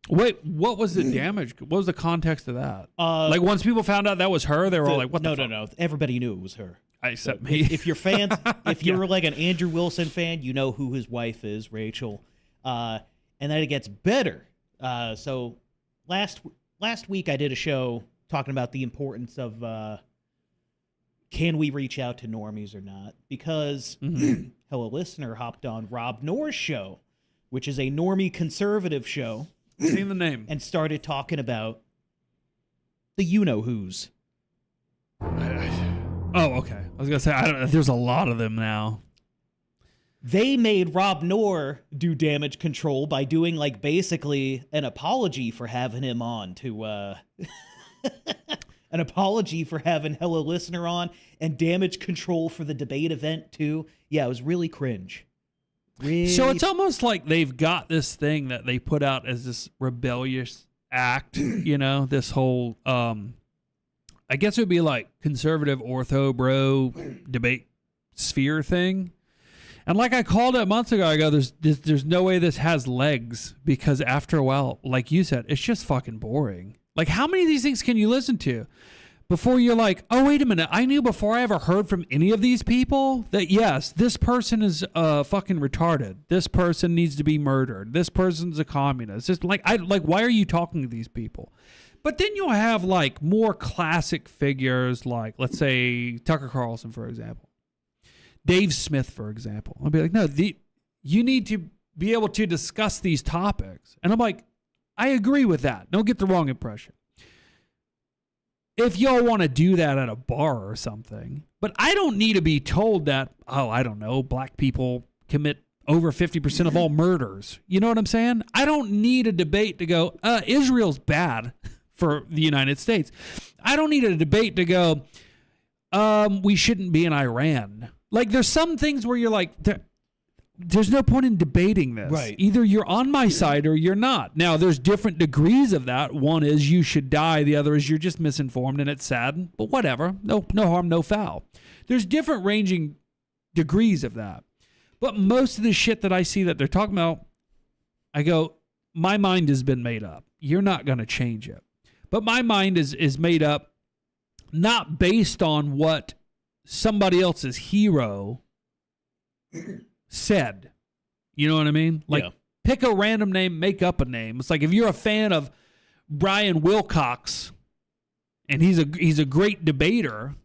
[SPEAKER 2] Wait, what was the damage? What was the context of that? Like once people found out that was her, they were all like, "What the fuck?"
[SPEAKER 1] No. Everybody knew it was her.
[SPEAKER 2] Except me.
[SPEAKER 1] If you're fans, if you're like an Andrew Wilson fan, you know who his wife is, Rachel. And then it gets better. So last week I did a show talking about the importance of can we reach out to normies or not? Because Hello Listener hopped on Rob Noor's show, which is a normie conservative show.
[SPEAKER 2] Seen the name.
[SPEAKER 1] And started talking about the you-know-whos.
[SPEAKER 2] Oh, okay. I was going to say, there's a lot of them now.
[SPEAKER 1] They made Rob Noor do damage control by doing, like, basically an apology for having him on to, an apology for having Hello Listener on and damage control for the debate event, too. Yeah, it was really cringe. Really?
[SPEAKER 2] So it's almost like they've got this thing that they put out as this rebellious act, this whole, I guess it would be like conservative ortho bro debate sphere thing. And like I called it months ago, I go, there's no way this has legs because after a while, like you said, it's just fucking boring. Like how many of these things can you listen to before you're like, oh, wait a minute. I knew before I ever heard from any of these people that, yes, this person is fucking retarded. This person needs to be murdered. This person's a communist. It's like, why are you talking to these people? But then you'll have like more classic figures like, let's say, Tucker Carlson, for example. Dave Smith, for example. I'll be like, no, you need to be able to discuss these topics. And I'm like, I agree with that. Don't get the wrong impression. If y'all want to do that at a bar or something, but I don't need to be told that, oh, I don't know, black people commit over 50% of all murders. You know what I'm saying? I don't need a debate to go, Israel's bad for the United States. I don't need a debate to go, we shouldn't be in Iran. Like, there's some things where you're like, there's no point in debating this.
[SPEAKER 1] Right.
[SPEAKER 2] Either you're on my side or you're not. Now, there's different degrees of that. One is you should die. The other is you're just misinformed and it's sad. But whatever. No harm, no foul. There's different ranging degrees of that. But most of the shit that I see that they're talking about, I go, my mind has been made up. You're not going to change it. But my mind is made up not based on what somebody else's hero said. You know what I mean? Like, pick a random name, make up a name. It's like if you're a fan of Brian Wilcox and he's a great debater,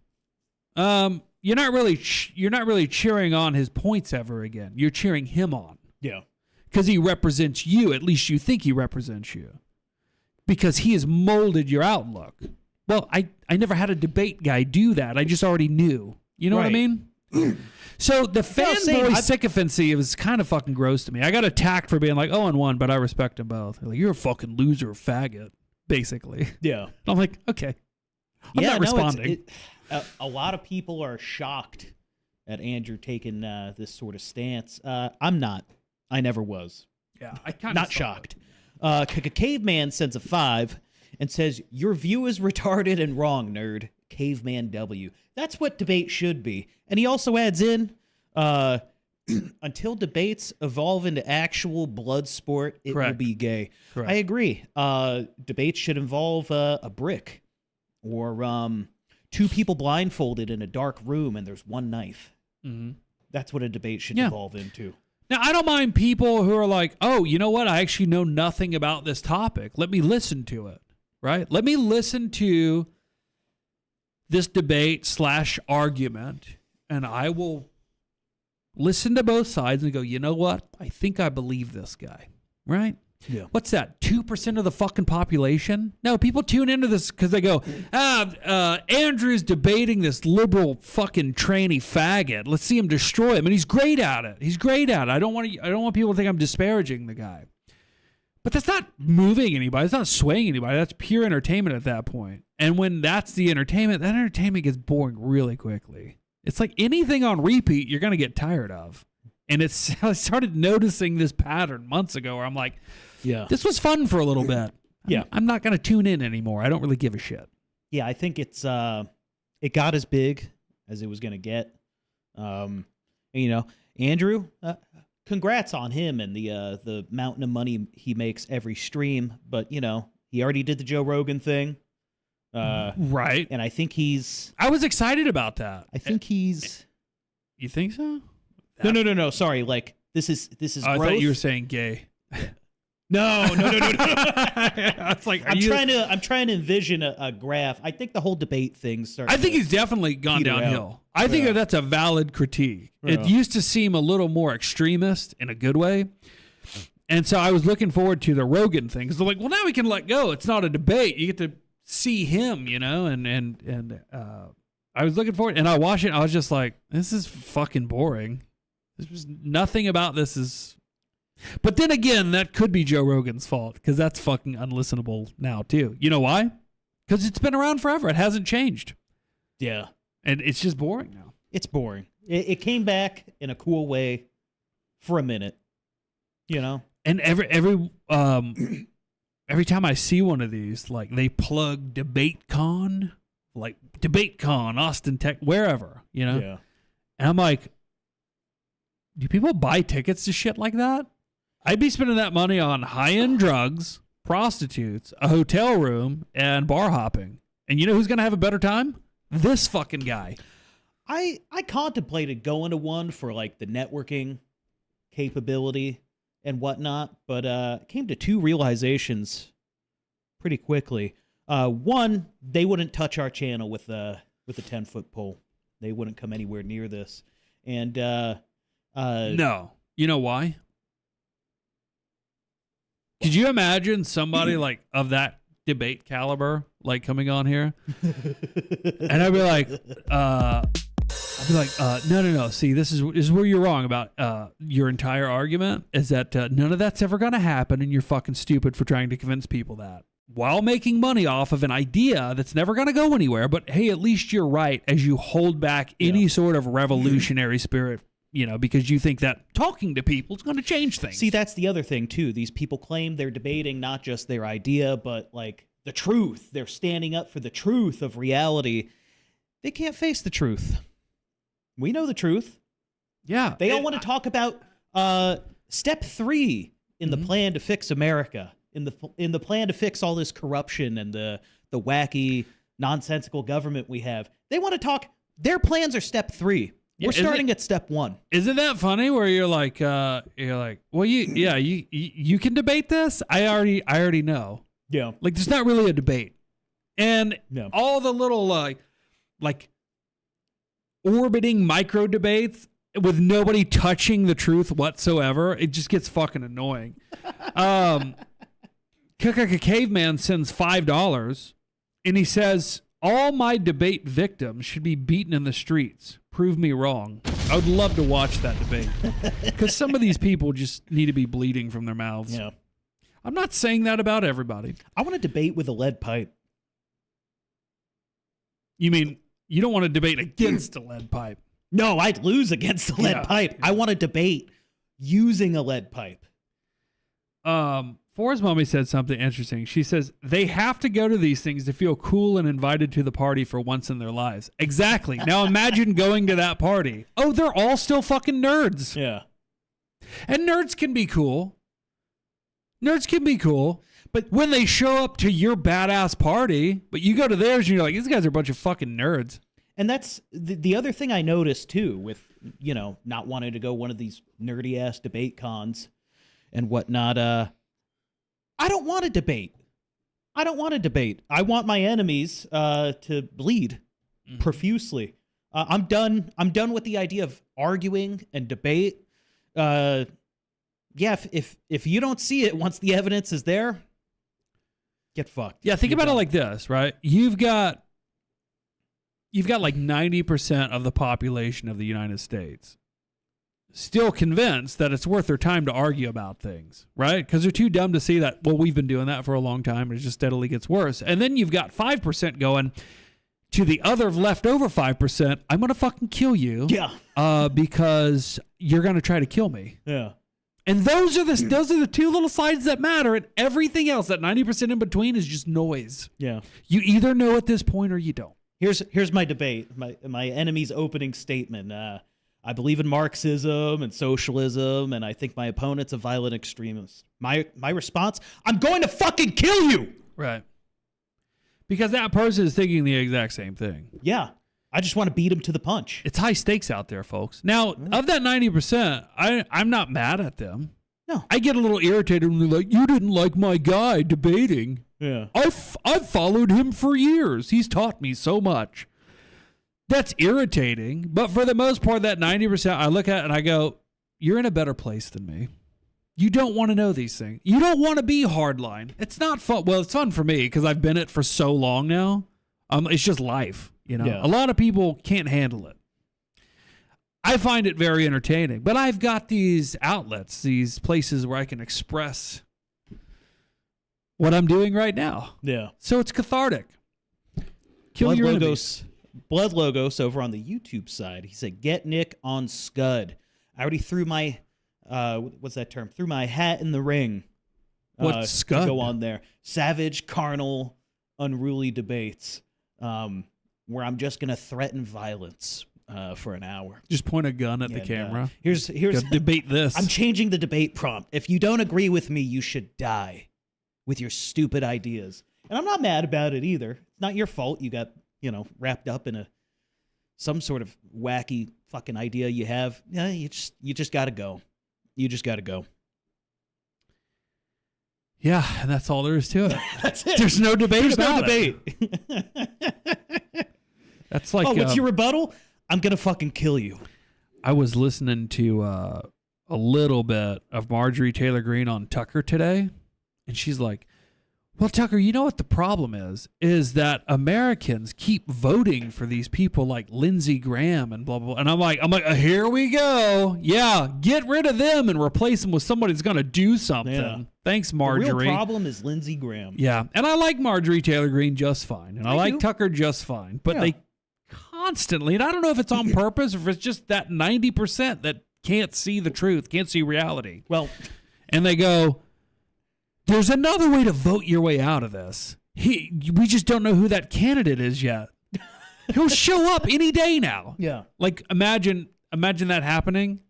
[SPEAKER 2] you're not really cheering on his points ever again. You're cheering him on.
[SPEAKER 1] Yeah.
[SPEAKER 2] Because he represents you. At least you think he represents you. Because he has molded your outlook. Well, I never had a debate guy do that. I just already knew. You know what I mean? So the fanboy sycophancy was kind of fucking gross to me. I got attacked for being like, Owen won, but I respect them both. They're like, you're a fucking loser, faggot, basically.
[SPEAKER 1] Yeah.
[SPEAKER 2] I'm like, okay. I'm not responding.
[SPEAKER 1] A lot of people are shocked at Andrew taking this sort of stance. I'm not. I never was.
[SPEAKER 2] Yeah, I kind of
[SPEAKER 1] not shocked. Caveman sends a 5 and says, your view is retarded and wrong, nerd. Caveman W. That's what debate should be. And he also adds in, until debates evolve into actual blood sport, it will be gay.
[SPEAKER 2] Correct.
[SPEAKER 1] I agree. Debates should involve a brick or 2 people blindfolded in a dark room and there's one knife.
[SPEAKER 2] Mm-hmm.
[SPEAKER 1] That's what a debate should evolve into.
[SPEAKER 2] Now, I don't mind people who are like, oh, you know what? I actually know nothing about this topic. Let me listen to it, right? Let me listen to this debate / argument, and I will listen to both sides and go, you know what? I think I believe this guy, right?
[SPEAKER 1] Yeah.
[SPEAKER 2] What's that? 2% of the fucking population? No, people tune into this because they go, Andrew's debating this liberal fucking tranny faggot. Let's see him destroy him, and he's great at it. I don't want people to think I'm disparaging the guy. But that's not moving anybody. It's not swaying anybody. That's pure entertainment at that point. And when that's the entertainment, that entertainment gets boring really quickly. It's like anything on repeat, you're going to get tired of. And I started noticing this pattern months ago where I'm like, this was fun for a little bit. I'm not going to tune in anymore. I don't really give a shit.
[SPEAKER 1] Yeah, I think it got as big as it was going to get. Andrew, congrats on him and the mountain of money he makes every stream. But, he already did the Joe Rogan thing.
[SPEAKER 2] Right.
[SPEAKER 1] And I think
[SPEAKER 2] I was excited about that.
[SPEAKER 1] I think he's...
[SPEAKER 2] You think so?
[SPEAKER 1] No. Sorry. Like, this is growth.
[SPEAKER 2] I thought you were saying gay.
[SPEAKER 1] No.
[SPEAKER 2] It's like,
[SPEAKER 1] I'm trying to envision a graph. I think the whole debate thing started.
[SPEAKER 2] I think he's definitely gone downhill. I think that's a valid critique.
[SPEAKER 1] Yeah.
[SPEAKER 2] It used to seem a little more extremist in a good way. And so I was looking forward to the Rogan thing because they're like, well, now we can let go. It's not a debate. You get to see him, and I was looking forward, and I watched it. And I was just like, this is fucking boring. There's nothing about this is. But then again, that could be Joe Rogan's fault because that's fucking unlistenable now too. You know why? Because it's been around forever. It hasn't changed.
[SPEAKER 1] Yeah.
[SPEAKER 2] And it's just boring now.
[SPEAKER 1] It's boring. It came back in a cool way for a minute,
[SPEAKER 2] And every time I see one of these, like they plug DebateCon, like DebateCon, Austin Tech, wherever,
[SPEAKER 1] Yeah.
[SPEAKER 2] And I'm like, do people buy tickets to shit like that? I'd be spending that money on high-end drugs, prostitutes, a hotel room, and bar hopping. And you know who's going to have a better time? This fucking guy.
[SPEAKER 1] I contemplated going to one for like the networking capability and whatnot, but came to 2 realizations pretty quickly. One, they wouldn't touch our channel with a 10-foot pole. They wouldn't come anywhere near this. And
[SPEAKER 2] no. You know why? Could you imagine somebody like of that debate caliber like coming on here? And I'd be like, no. See, this is where you're wrong about your entire argument is that none of that's ever going to happen, and you're fucking stupid for trying to convince people that. While making money off of an idea that's never going to go anywhere, but hey, at least you're right as you hold back any sort of revolutionary spirit, because you think that talking to people is going to change things.
[SPEAKER 1] See, that's the other thing, too. These people claim they're debating not just their idea, but like the truth. They're standing up for the truth of reality. They can't face the truth. We know the truth.
[SPEAKER 2] Yeah.
[SPEAKER 1] They all want to talk about step 3 in the plan to fix America, in the plan to fix all this corruption and the wacky, nonsensical government we have. They want to talk. Their plans are step 3. We're starting at step 1.
[SPEAKER 2] Isn't that funny? Where you're like, well, you can debate this. I already know.
[SPEAKER 1] Yeah.
[SPEAKER 2] Like, there's not really a debate, and
[SPEAKER 1] No.
[SPEAKER 2] all the little like orbiting micro debates with nobody touching the truth whatsoever. It just gets fucking annoying. Caveman sends $5, and he says, all my debate victims should be beaten in the streets. Prove me wrong. I would love to watch that debate because some of these people just need to be bleeding from their mouths.
[SPEAKER 1] Yeah.
[SPEAKER 2] I'm not saying that about everybody.
[SPEAKER 1] I want to debate with a lead pipe.
[SPEAKER 2] You mean you don't want to debate against a lead pipe?
[SPEAKER 1] No, I'd lose against the lead pipe. I want to debate using a lead pipe.
[SPEAKER 2] Forrest Mommy said something interesting. She says, they have to go to these things to feel cool and invited to the party for once in their lives. Exactly. Now imagine going to that party. Oh, they're all still fucking nerds.
[SPEAKER 1] Yeah.
[SPEAKER 2] And nerds can be cool. Nerds can be cool. But when they show up to your badass party, but you go to theirs and you're like, these guys are a bunch of fucking nerds.
[SPEAKER 1] And that's the other thing I noticed, too, with, not wanting to go one of these nerdy-ass debate cons and whatnot. I don't want to debate. I want my enemies to bleed profusely. I'm done with the idea of arguing and debate. If you don't see it once the evidence is there, get fucked.
[SPEAKER 2] Yeah, think about it like this, right? You've got like 90% of the population of the United States still convinced that it's worth their time to argue about things, right? Because they're too dumb to see that, well, we've been doing that for a long time and it just steadily gets worse. And then you've got 5% going to the other leftover 5%, I'm going to fucking kill you.
[SPEAKER 1] Yeah.
[SPEAKER 2] Because you're going to try to kill me.
[SPEAKER 1] Yeah.
[SPEAKER 2] And those are the two little sides that matter, and everything else, that 90% in between, is just noise.
[SPEAKER 1] Yeah.
[SPEAKER 2] You either know at this point or you don't.
[SPEAKER 1] Here's my debate. My enemy's opening statement. I believe in Marxism and socialism, and I think my opponent's a violent extremist. My response: I'm going to fucking kill you.
[SPEAKER 2] Right. Because that person is thinking the exact same thing.
[SPEAKER 1] Yeah. I just want to beat him to the punch.
[SPEAKER 2] It's high stakes out there, folks. Now, of that 90%, I'm not mad at them.
[SPEAKER 1] No.
[SPEAKER 2] I get a little irritated when they're like, you didn't like my guy debating.
[SPEAKER 1] Yeah.
[SPEAKER 2] I've followed him for years. He's taught me so much. That's irritating. But for the most part, that 90%, I look at it and I go, you're in a better place than me. You don't want to know these things. You don't want to be hardline. It's not fun. Well, it's fun for me because I've been it for so long now. It's just life.
[SPEAKER 1] Yeah.
[SPEAKER 2] A lot of people can't handle it. I find it very entertaining, but I've got these outlets, these places where I can express what I'm doing right now.
[SPEAKER 1] Yeah.
[SPEAKER 2] So it's cathartic. Kill your enemies.
[SPEAKER 1] Blood Logos over on the YouTube side. He said, "Get Nick on Scud." I already threw my what's that term? Threw my hat in the ring.
[SPEAKER 2] What's Scud?
[SPEAKER 1] To go on there. Savage, carnal, unruly debates. Where I'm just gonna threaten violence for an hour.
[SPEAKER 2] Just point a gun at the camera.
[SPEAKER 1] Here's
[SPEAKER 2] debate this.
[SPEAKER 1] I'm changing the debate prompt. If you don't agree with me, you should die with your stupid ideas. And I'm not mad about it either. It's not your fault. You got wrapped up in some sort of wacky fucking idea you have. Yeah, you just gotta go. You just gotta go.
[SPEAKER 2] Yeah, and that's all there is to it.
[SPEAKER 1] That's it.
[SPEAKER 2] There's no debate about
[SPEAKER 1] it.
[SPEAKER 2] That's like,
[SPEAKER 1] what's your rebuttal? I'm going to fucking kill you.
[SPEAKER 2] I was listening to a little bit of Marjorie Taylor Greene on Tucker today, and she's like, well, Tucker, you know what the problem is that Americans keep voting for these people like Lindsey Graham and blah, blah, blah. And I'm like, here we go. Yeah, get rid of them and replace them with somebody that's going to do something. Yeah. Thanks, Marjorie.
[SPEAKER 1] The real problem is Lindsey Graham.
[SPEAKER 2] Yeah, and I like Marjorie Taylor Greene just fine, and I like Tucker just fine, but they constantly, and I don't know if it's on purpose or if it's just that 90% that can't see the truth, can't see reality.
[SPEAKER 1] Well,
[SPEAKER 2] and they go, there's another way to vote your way out of this. We just don't know who that candidate is yet. He'll show up any day now.
[SPEAKER 1] Yeah.
[SPEAKER 2] Like, imagine imagine that happening.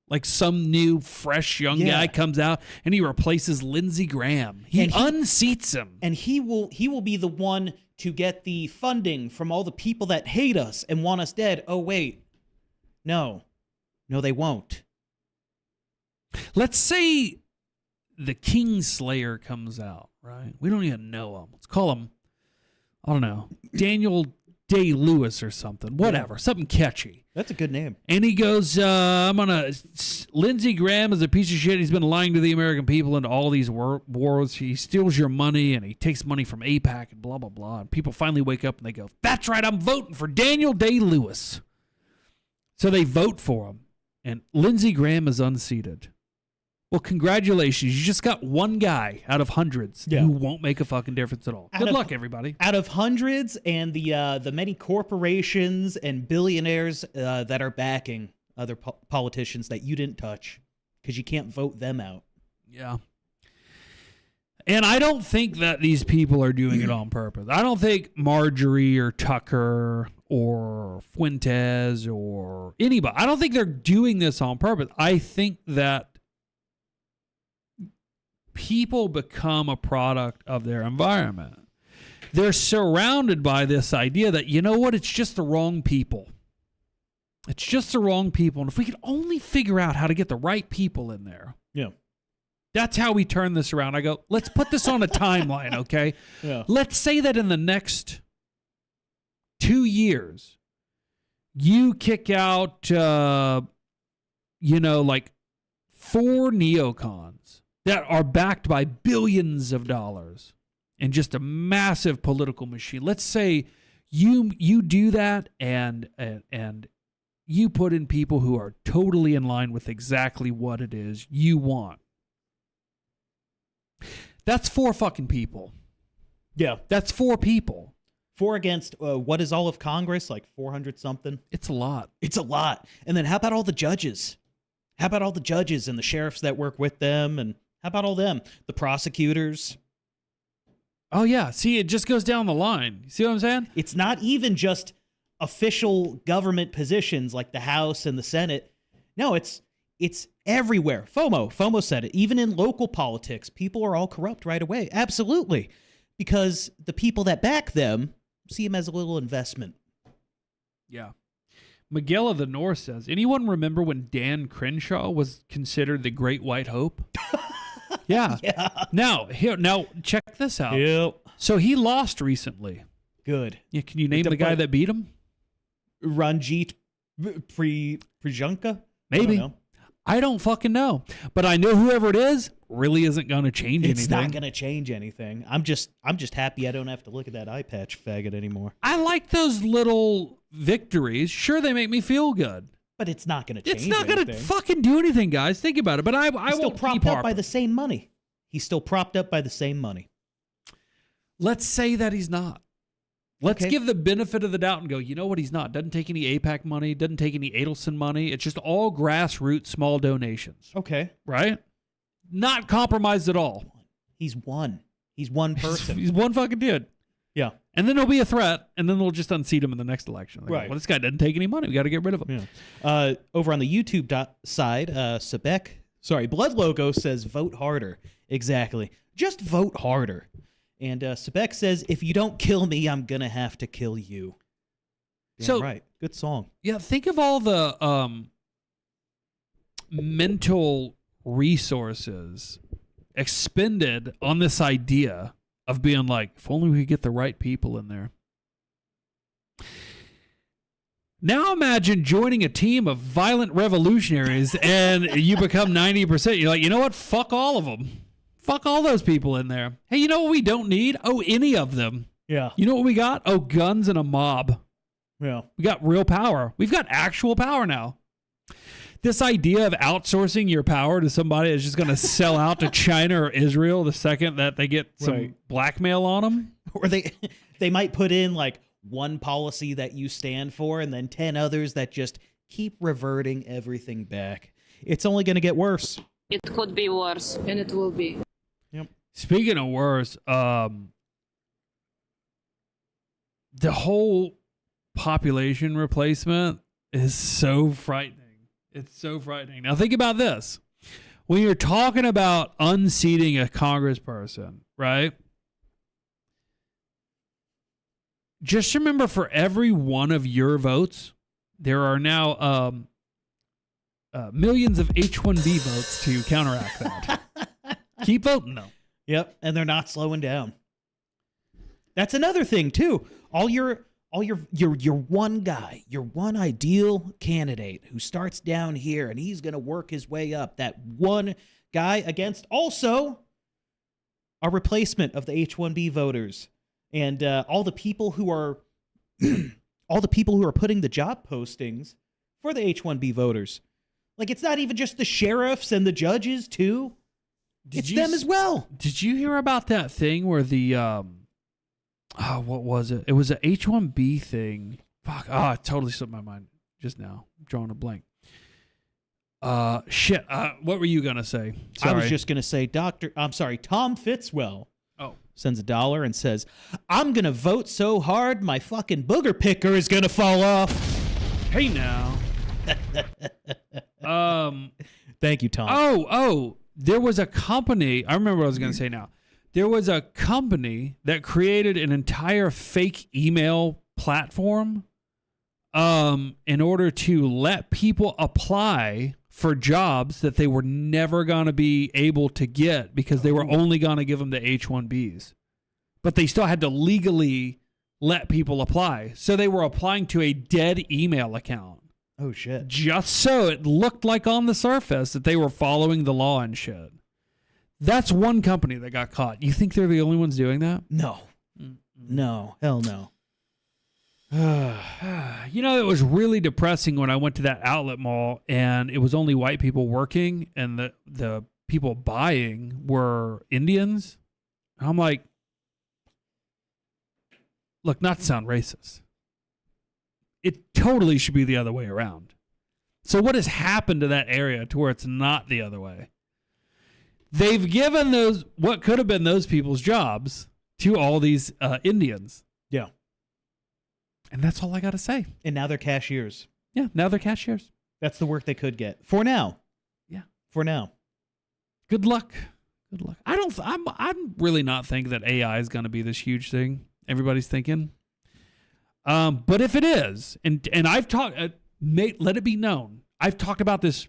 [SPEAKER 2] Like some new, fresh young
[SPEAKER 1] Yeah.
[SPEAKER 2] guy comes out and he replaces Lindsey Graham. He unseats him.
[SPEAKER 1] And he will be the one to get the funding from all the people that hate us and want us dead. Oh, wait. No, they won't.
[SPEAKER 2] Let's say the Kingslayer comes out, right? We don't even know him. Let's call him, I don't know, Daniel Day-Lewis or something. Whatever. Something catchy.
[SPEAKER 1] That's a good name.
[SPEAKER 2] And he goes, Lindsey Graham is a piece of shit. He's been lying to the American people into all these wars. He steals your money and he takes money from AIPAC and blah, blah, blah. And people finally wake up and they go, that's right, I'm voting for Daniel Day-Lewis. So they vote for him. And Lindsey Graham is unseated. Well, congratulations. You just got one guy out of hundreds who won't make a fucking difference at all. Good luck, everybody.
[SPEAKER 1] Out of hundreds and the many corporations and billionaires that are backing other politicians that you didn't touch because you can't vote them out.
[SPEAKER 2] Yeah. And I don't think that these people are doing it on purpose. I don't think Marjorie or Tucker or Fuentes or anybody, I don't think they're doing this on purpose. I think that people become a product of their environment. They're surrounded by this idea that, you know what, it's just the wrong people. It's just the wrong people. And if we could only figure out how to get the right people in there.
[SPEAKER 1] Yeah.
[SPEAKER 2] That's how we turn this around. I go, let's put this on a timeline, okay?
[SPEAKER 1] Yeah.
[SPEAKER 2] Let's say that in the next 2 years, you kick out, like 4 neocons that are backed by billions of dollars and just a massive political machine. Let's say you do that and you put in people who are totally in line with exactly what it is you want. That's 4 fucking people.
[SPEAKER 1] Yeah.
[SPEAKER 2] That's 4 people.
[SPEAKER 1] 4 against, what is all of Congress? Like 400 something?
[SPEAKER 2] It's a lot.
[SPEAKER 1] It's a lot. And then how about all the judges? How about all the judges and the sheriffs that work with them? And how about all them? The prosecutors?
[SPEAKER 2] Oh, yeah. See, it just goes down the line. See what I'm saying?
[SPEAKER 1] It's not even just official government positions like the House and the Senate. No, it's everywhere. FOMO said it. Even in local politics, people are all corrupt right away. Absolutely. Because the people that back them see them as a little investment.
[SPEAKER 2] Yeah. Miguel of the North says, anyone remember when Dan Crenshaw was considered the Great White Hope? Yeah. Now check this out.
[SPEAKER 1] Yep.
[SPEAKER 2] So he lost recently.
[SPEAKER 1] Good.
[SPEAKER 2] Yeah, can you name the guy that beat him?
[SPEAKER 1] Ranjit Priyanka?
[SPEAKER 2] Maybe. I don't fucking know. But I know whoever it is really isn't going to change anything.
[SPEAKER 1] It's not going to change anything. I'm just happy I don't have to look at that eye patch faggot anymore.
[SPEAKER 2] I like those little victories. Sure, they make me feel good.
[SPEAKER 1] But it's not going to change
[SPEAKER 2] anything. It's not going to fucking do anything, guys. Think about it. But I
[SPEAKER 1] He's still propped up by the same money. He's still propped up by the same money.
[SPEAKER 2] Let's say that he's not. Let's give the benefit of the doubt and go, you know what, he's not. Doesn't take any AIPAC money. Doesn't take any Adelson money. It's just all grassroots small donations.
[SPEAKER 1] Okay.
[SPEAKER 2] Right? Not compromised at all.
[SPEAKER 1] He's one. He's one person.
[SPEAKER 2] He's one fucking dude.
[SPEAKER 1] Yeah.
[SPEAKER 2] And then he'll be a threat, and then they'll just unseat him in the next election. Like,
[SPEAKER 1] right.
[SPEAKER 2] Well, this guy doesn't take any money. We got to get rid of him.
[SPEAKER 1] Yeah. Over on the YouTube side, Blood Logo says vote harder. Exactly. Just vote harder. And Sebek says, if you don't kill me, I'm going to have to kill you. Damn right. Good song.
[SPEAKER 2] Yeah, think of all the mental resources expended on this idea of being like, if only we could get the right people in there. Now imagine joining a team of violent revolutionaries and you become 90%. You're like, you know what? Fuck all of them. Fuck all those people in there. Hey, you know what we don't need? Oh, any of them.
[SPEAKER 1] Yeah.
[SPEAKER 2] You know what we got? Oh, guns and a mob.
[SPEAKER 1] Yeah.
[SPEAKER 2] We got real power. We've got actual power now. This idea of outsourcing your power to somebody that's just going to sell out to China or Israel the second that they get some blackmail on them.
[SPEAKER 1] Or they might put in like one policy that you stand for and then 10 others that just keep reverting everything back. It's only going to get worse.
[SPEAKER 5] It could be worse, and it will be.
[SPEAKER 1] Yep.
[SPEAKER 2] Speaking of worse, the whole population replacement is so frightening. It's so frightening. Now think about this. When you're talking about unseating a congressperson, right? Just remember, for every one of your votes, there are now millions of H-1B votes to counteract that. Keep voting, though.
[SPEAKER 1] Yep, and they're not slowing down. That's another thing too. All your one guy, your one ideal candidate who starts down here and he's going to work his way up. That one guy against also a replacement of the H-1B voters and all the people who are putting the job postings for the H-1B voters. Like, it's not even just the sheriffs and the judges too. It's them as well.
[SPEAKER 2] Did you hear about that thing where the what was it? It was an H-1B thing. Fuck. It totally slipped my mind just now. I'm drawing a blank. Shit. What were you gonna say? Sorry.
[SPEAKER 1] I was just gonna say, Tom Fitzwell.
[SPEAKER 2] Oh.
[SPEAKER 1] Sends $1 and says, "I'm gonna vote so hard my fucking booger picker is gonna fall off."
[SPEAKER 2] Hey now.
[SPEAKER 1] Thank you, Tom.
[SPEAKER 2] Oh. There was a company. I remember what I was gonna say now. There was a company that created an entire fake email platform in order to let people apply for jobs that they were never going to be able to get because they were only going to give them the H-1Bs. But they still had to legally let people apply. So they were applying to a dead email account.
[SPEAKER 1] Oh, shit.
[SPEAKER 2] Just so it looked like on the surface that they were following the law and shit. That's one company that got caught. You think they're the only ones doing that?
[SPEAKER 1] No. No. Hell no.
[SPEAKER 2] You know, it was really depressing when I went to that outlet mall and it was only white people working and the people buying were Indians. I'm like, look, not to sound racist. It totally should be the other way around. So what has happened to that area to where it's not the other way? They've given those, what could have been those people's jobs to all these Indians.
[SPEAKER 1] Yeah.
[SPEAKER 2] And that's all I got to say.
[SPEAKER 1] And now they're cashiers.
[SPEAKER 2] Yeah, now they're cashiers.
[SPEAKER 1] That's the work they could get. For now.
[SPEAKER 2] Yeah.
[SPEAKER 1] For now.
[SPEAKER 2] Good luck. Good luck. I'm really not thinking that AI is going to be this huge thing everybody's thinking. But if it is, and I've talked, let it be known, I've talked about this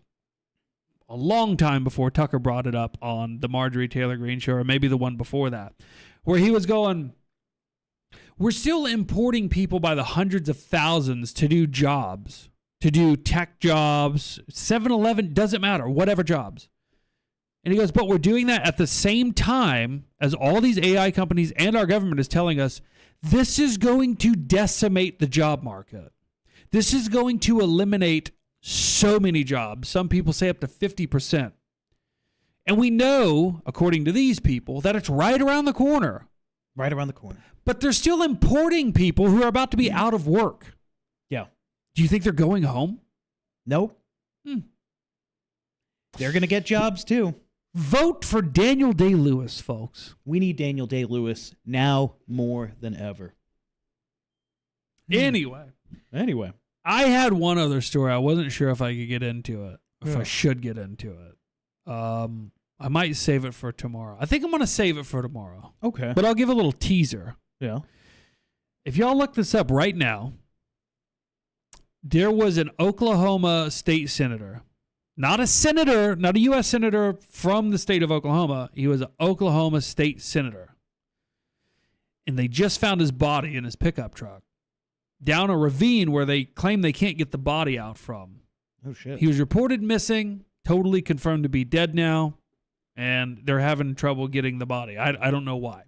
[SPEAKER 2] a long time before Tucker brought it up on the Marjorie Taylor Greene show, or maybe the one before that, where he was going, we're still importing people by the hundreds of thousands to do jobs, to do tech jobs, 7-Eleven, doesn't matter, whatever jobs. And he goes, but we're doing that at the same time as all these AI companies and our government is telling us this is going to decimate the job market. This is going to eliminate so many jobs. Some people say up to 50%. And we know, according to these people, that it's right around the corner.
[SPEAKER 1] Right around the corner.
[SPEAKER 2] But they're still importing people who are about to be out of work.
[SPEAKER 1] Yeah.
[SPEAKER 2] Do you think they're going home?
[SPEAKER 1] Nope. They're going to get jobs too.
[SPEAKER 2] Vote for Daniel Day-Lewis, folks.
[SPEAKER 1] We need Daniel Day-Lewis now more than ever.
[SPEAKER 2] Anyway. I had one other story. I wasn't sure if I could get into it, if I should get into it. I might save it for tomorrow. I think I'm going to save it for tomorrow.
[SPEAKER 1] Okay.
[SPEAKER 2] But I'll give a little teaser.
[SPEAKER 1] Yeah.
[SPEAKER 2] If y'all look this up right now, there was an Oklahoma state senator. Not a senator, not a U.S. senator from the state of Oklahoma. He was an Oklahoma state senator. And they just found his body in his pickup truck down a ravine where they claim they can't get the body out from.
[SPEAKER 1] Oh, shit.
[SPEAKER 2] He was reported missing, totally confirmed to be dead now, and they're having trouble getting the body. I don't know why.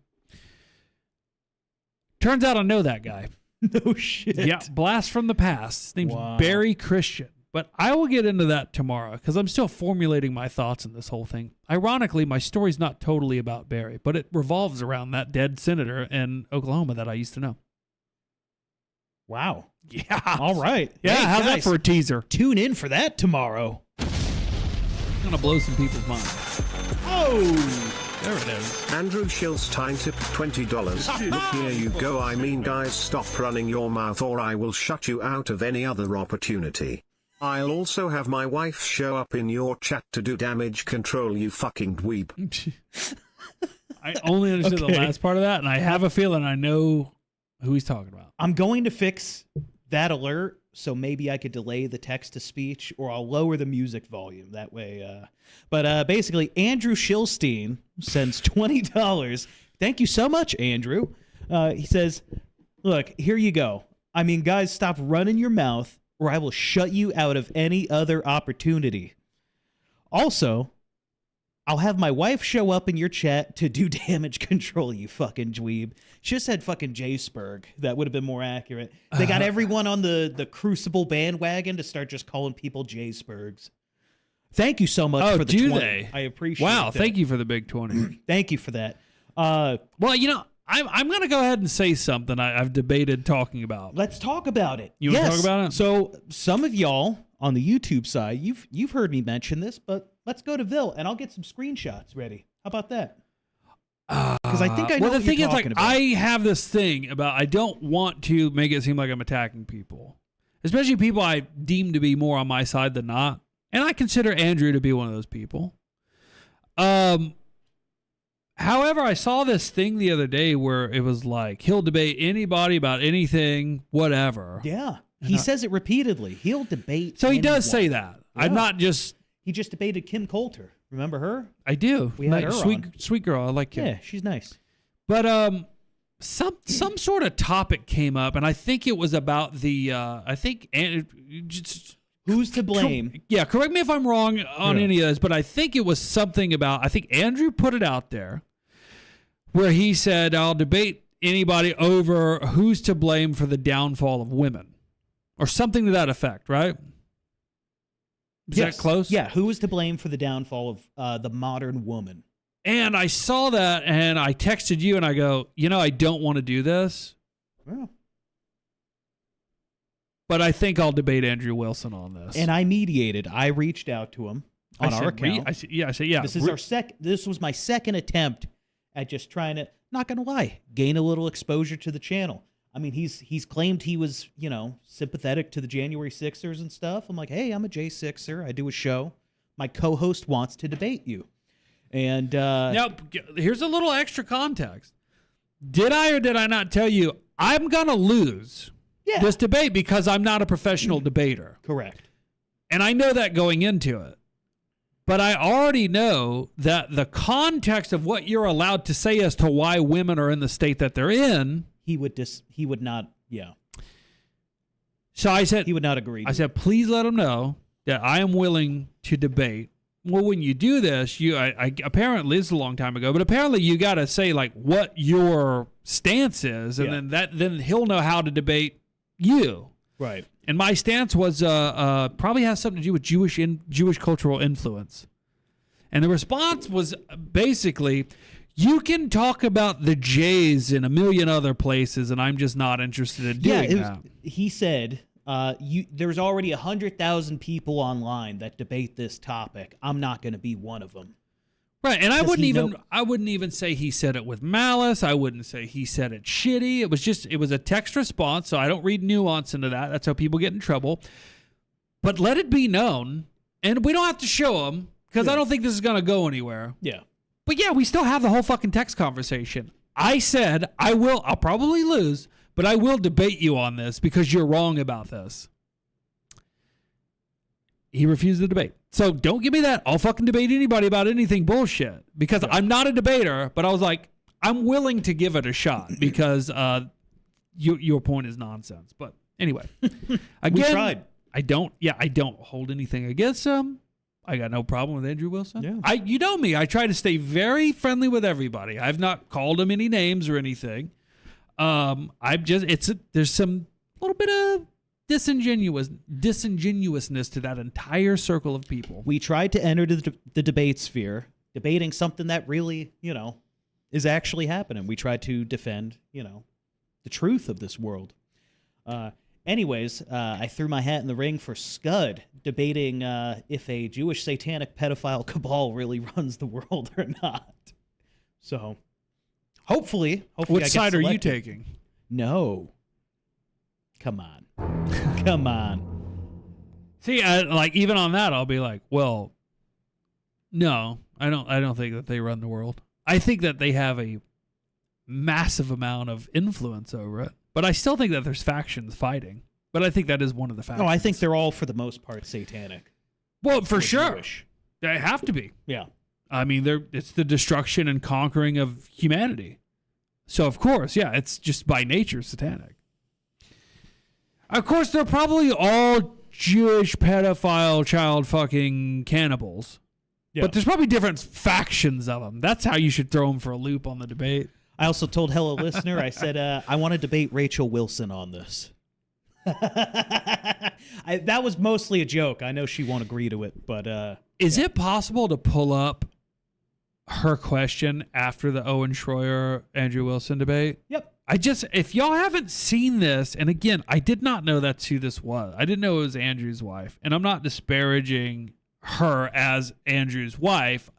[SPEAKER 2] Turns out I know that guy.
[SPEAKER 1] No shit.
[SPEAKER 2] Yeah, blast from the past. His name's Barry Christian. But I will get into that tomorrow because I'm still formulating my thoughts on this whole thing. Ironically, my story's not totally about Barry, but it revolves around that dead senator in Oklahoma that I used to know.
[SPEAKER 1] Wow.
[SPEAKER 2] Yeah.
[SPEAKER 1] All right.
[SPEAKER 2] Yeah,
[SPEAKER 1] hey,
[SPEAKER 2] how's
[SPEAKER 1] guys,
[SPEAKER 2] that for a teaser?
[SPEAKER 1] Tune in for that tomorrow.
[SPEAKER 2] It's going to blow some people's minds.
[SPEAKER 1] Oh!
[SPEAKER 2] There it is.
[SPEAKER 6] Andrew Schill's time tip $20. Look, here you go. I mean, guys, stop running your mouth or I will shut you out of any other opportunity. I'll also have my wife show up in your chat to do damage control, you fucking dweeb.
[SPEAKER 2] I only understood the
[SPEAKER 1] Okay.
[SPEAKER 2] last part of that, and I have a feeling I know who he's talking about.
[SPEAKER 1] I'm going to fix that alert, so maybe I could delay the text to speech, or I'll lower the music volume that way. But basically, Andrew Shilstein sends $20. Thank you so much, Andrew. He says, "Look, here you go. I mean, guys, stop running your mouth, or I will shut you out of any other opportunity. Also, I'll have my wife show up in your chat to do damage control, you fucking dweeb." She just said fucking J-Spurg. That would have been more accurate. They got everyone on the Crucible bandwagon to start just calling people J-Spurgs. Thank you so much for the
[SPEAKER 2] do
[SPEAKER 1] 20.
[SPEAKER 2] they?
[SPEAKER 1] I appreciate
[SPEAKER 2] Wow,
[SPEAKER 1] that.
[SPEAKER 2] thank you for the big 20.
[SPEAKER 1] Thank you for that.
[SPEAKER 2] Well, you know, I'm going to go ahead and say something I've debated talking about.
[SPEAKER 1] Let's talk about it.
[SPEAKER 2] You wanna talk about it?
[SPEAKER 1] So some of y'all on the YouTube side, you've heard me mention this, but let's go to Vil and I'll get some screenshots ready. How about that? Because I think I know
[SPEAKER 2] Well, the
[SPEAKER 1] what
[SPEAKER 2] thing
[SPEAKER 1] you're
[SPEAKER 2] is, like,
[SPEAKER 1] talking about.
[SPEAKER 2] I have this thing about I don't want to make it seem like I'm attacking people, especially people I deem to be more on my side than not. And I consider Andrew to be one of those people. However, I saw this thing the other day where it was like, he'll debate anybody about anything, whatever.
[SPEAKER 1] Yeah. He says it repeatedly. He'll debate.
[SPEAKER 2] So he does
[SPEAKER 1] anyone.
[SPEAKER 2] say that. I'm
[SPEAKER 1] Yeah.
[SPEAKER 2] not just,
[SPEAKER 1] He just debated Kim Coulter. Remember her?
[SPEAKER 2] I do.
[SPEAKER 1] We had her
[SPEAKER 2] sweet girl. I like Kim.
[SPEAKER 1] Yeah, she's nice.
[SPEAKER 2] But some sort of topic came up, and I think it was about the
[SPEAKER 1] Who's to blame?
[SPEAKER 2] Yeah, correct me if I'm wrong on
[SPEAKER 1] Yeah.
[SPEAKER 2] any of this, but I think it was something about, I think Andrew put it out there where he said, I'll debate anybody over who's to blame for the downfall of women, or something to that effect, right? Is
[SPEAKER 1] Yes.
[SPEAKER 2] that close?
[SPEAKER 1] Yeah, who is to blame for the downfall of the modern woman?
[SPEAKER 2] And I saw that, and I texted you, and I go, I don't want to do this,
[SPEAKER 1] Well,
[SPEAKER 2] but I think I'll debate Andrew Wilson on this.
[SPEAKER 1] and I mediated. I reached out to him on our account.
[SPEAKER 2] I said, yeah.
[SPEAKER 1] This is This was my second attempt at just trying to, not gonna lie, gain a little exposure to the channel. I mean, he's claimed he was, sympathetic to the January Sixers and stuff. I'm like, hey, I'm a J6er. I do a show. My co-host wants to debate you. And
[SPEAKER 2] Now, here's a little extra context. Did I or did I not tell you I'm going to lose this debate because I'm not a professional debater?
[SPEAKER 1] Correct.
[SPEAKER 2] And I know that going into it. But I already know that the context of what you're allowed to say as to why women are in the state that they're in.
[SPEAKER 1] He would not, yeah.
[SPEAKER 2] So I said,
[SPEAKER 1] He would not agree.
[SPEAKER 2] I said, please let them know that I am willing to debate. Well, when you do this, I apparently, this is a long time ago, but apparently you got to say like what your stance is, and then he'll know how to debate you.
[SPEAKER 1] Right.
[SPEAKER 2] And my stance was probably has something to do with Jewish cultural influence. And the response was basically, you can talk about the Jays in a million other places, and I'm just not interested in doing that.
[SPEAKER 1] He said, there's already 100,000 people online that debate this topic. I'm not going to be one of them.
[SPEAKER 2] Right, and I
[SPEAKER 1] Does
[SPEAKER 2] wouldn't even say he said it with malice. I wouldn't say he said it shitty. It was a text response, so I don't read nuance into that. That's how people get in trouble. But let it be known, and we don't have to show them because I don't think this is going to go anywhere.
[SPEAKER 1] Yeah.
[SPEAKER 2] But yeah, we still have the whole fucking text conversation. I said I'll probably lose, but I will debate you on this because you're wrong about this. He refused the debate. So don't give me that. I'll fucking debate anybody about anything bullshit because I'm not a debater, but I was like, I'm willing to give it a shot because your point is nonsense. But anyway, again,
[SPEAKER 1] We tried.
[SPEAKER 2] I don't hold anything against him. I got no problem with Andrew Wilson.
[SPEAKER 1] Yeah.
[SPEAKER 2] You know me. I try to stay very friendly with everybody. I've not called him any names or anything. There's some little bit of disingenuousness to that entire circle of people.
[SPEAKER 1] We tried to enter the debate sphere, debating something that really, is actually happening. We tried to defend, the truth of this world. Anyways, I threw my hat in the ring for Scud, debating if a Jewish satanic pedophile cabal really runs the world or not. So, hopefully I
[SPEAKER 2] What
[SPEAKER 1] get
[SPEAKER 2] side are you
[SPEAKER 1] selected.
[SPEAKER 2] taking?
[SPEAKER 1] No. Come on. Come on.
[SPEAKER 2] See, like even on that, I'll be like, well, no, I don't think that they run the world. I think that they have a massive amount of influence over it, but I still think that there's factions fighting. But I think that is one of the factions.
[SPEAKER 1] No, I think they're all for the most part satanic.
[SPEAKER 2] Well, for
[SPEAKER 1] Or
[SPEAKER 2] sure,
[SPEAKER 1] Jewish.
[SPEAKER 2] they have to be.
[SPEAKER 1] Yeah.
[SPEAKER 2] I mean, it's the destruction and conquering of humanity. So of course, yeah, it's just by nature satanic. Of course, they're probably all Jewish pedophile child fucking cannibals.
[SPEAKER 1] Yeah.
[SPEAKER 2] But there's probably different factions of them. That's how you should throw them for a loop on the debate.
[SPEAKER 1] I also told Hello Listener, I said, I want to debate Rachel Wilson on this. That was mostly a joke. I know she won't agree to it, but...
[SPEAKER 2] Is it possible to pull up her question after the Owen Shroyer, Andrew Wilson debate?
[SPEAKER 1] Yep.
[SPEAKER 2] If y'all haven't seen this, and again, I did not know that's who this was. I didn't know it was Andrew's wife, and I'm not disparaging her as Andrew's wife.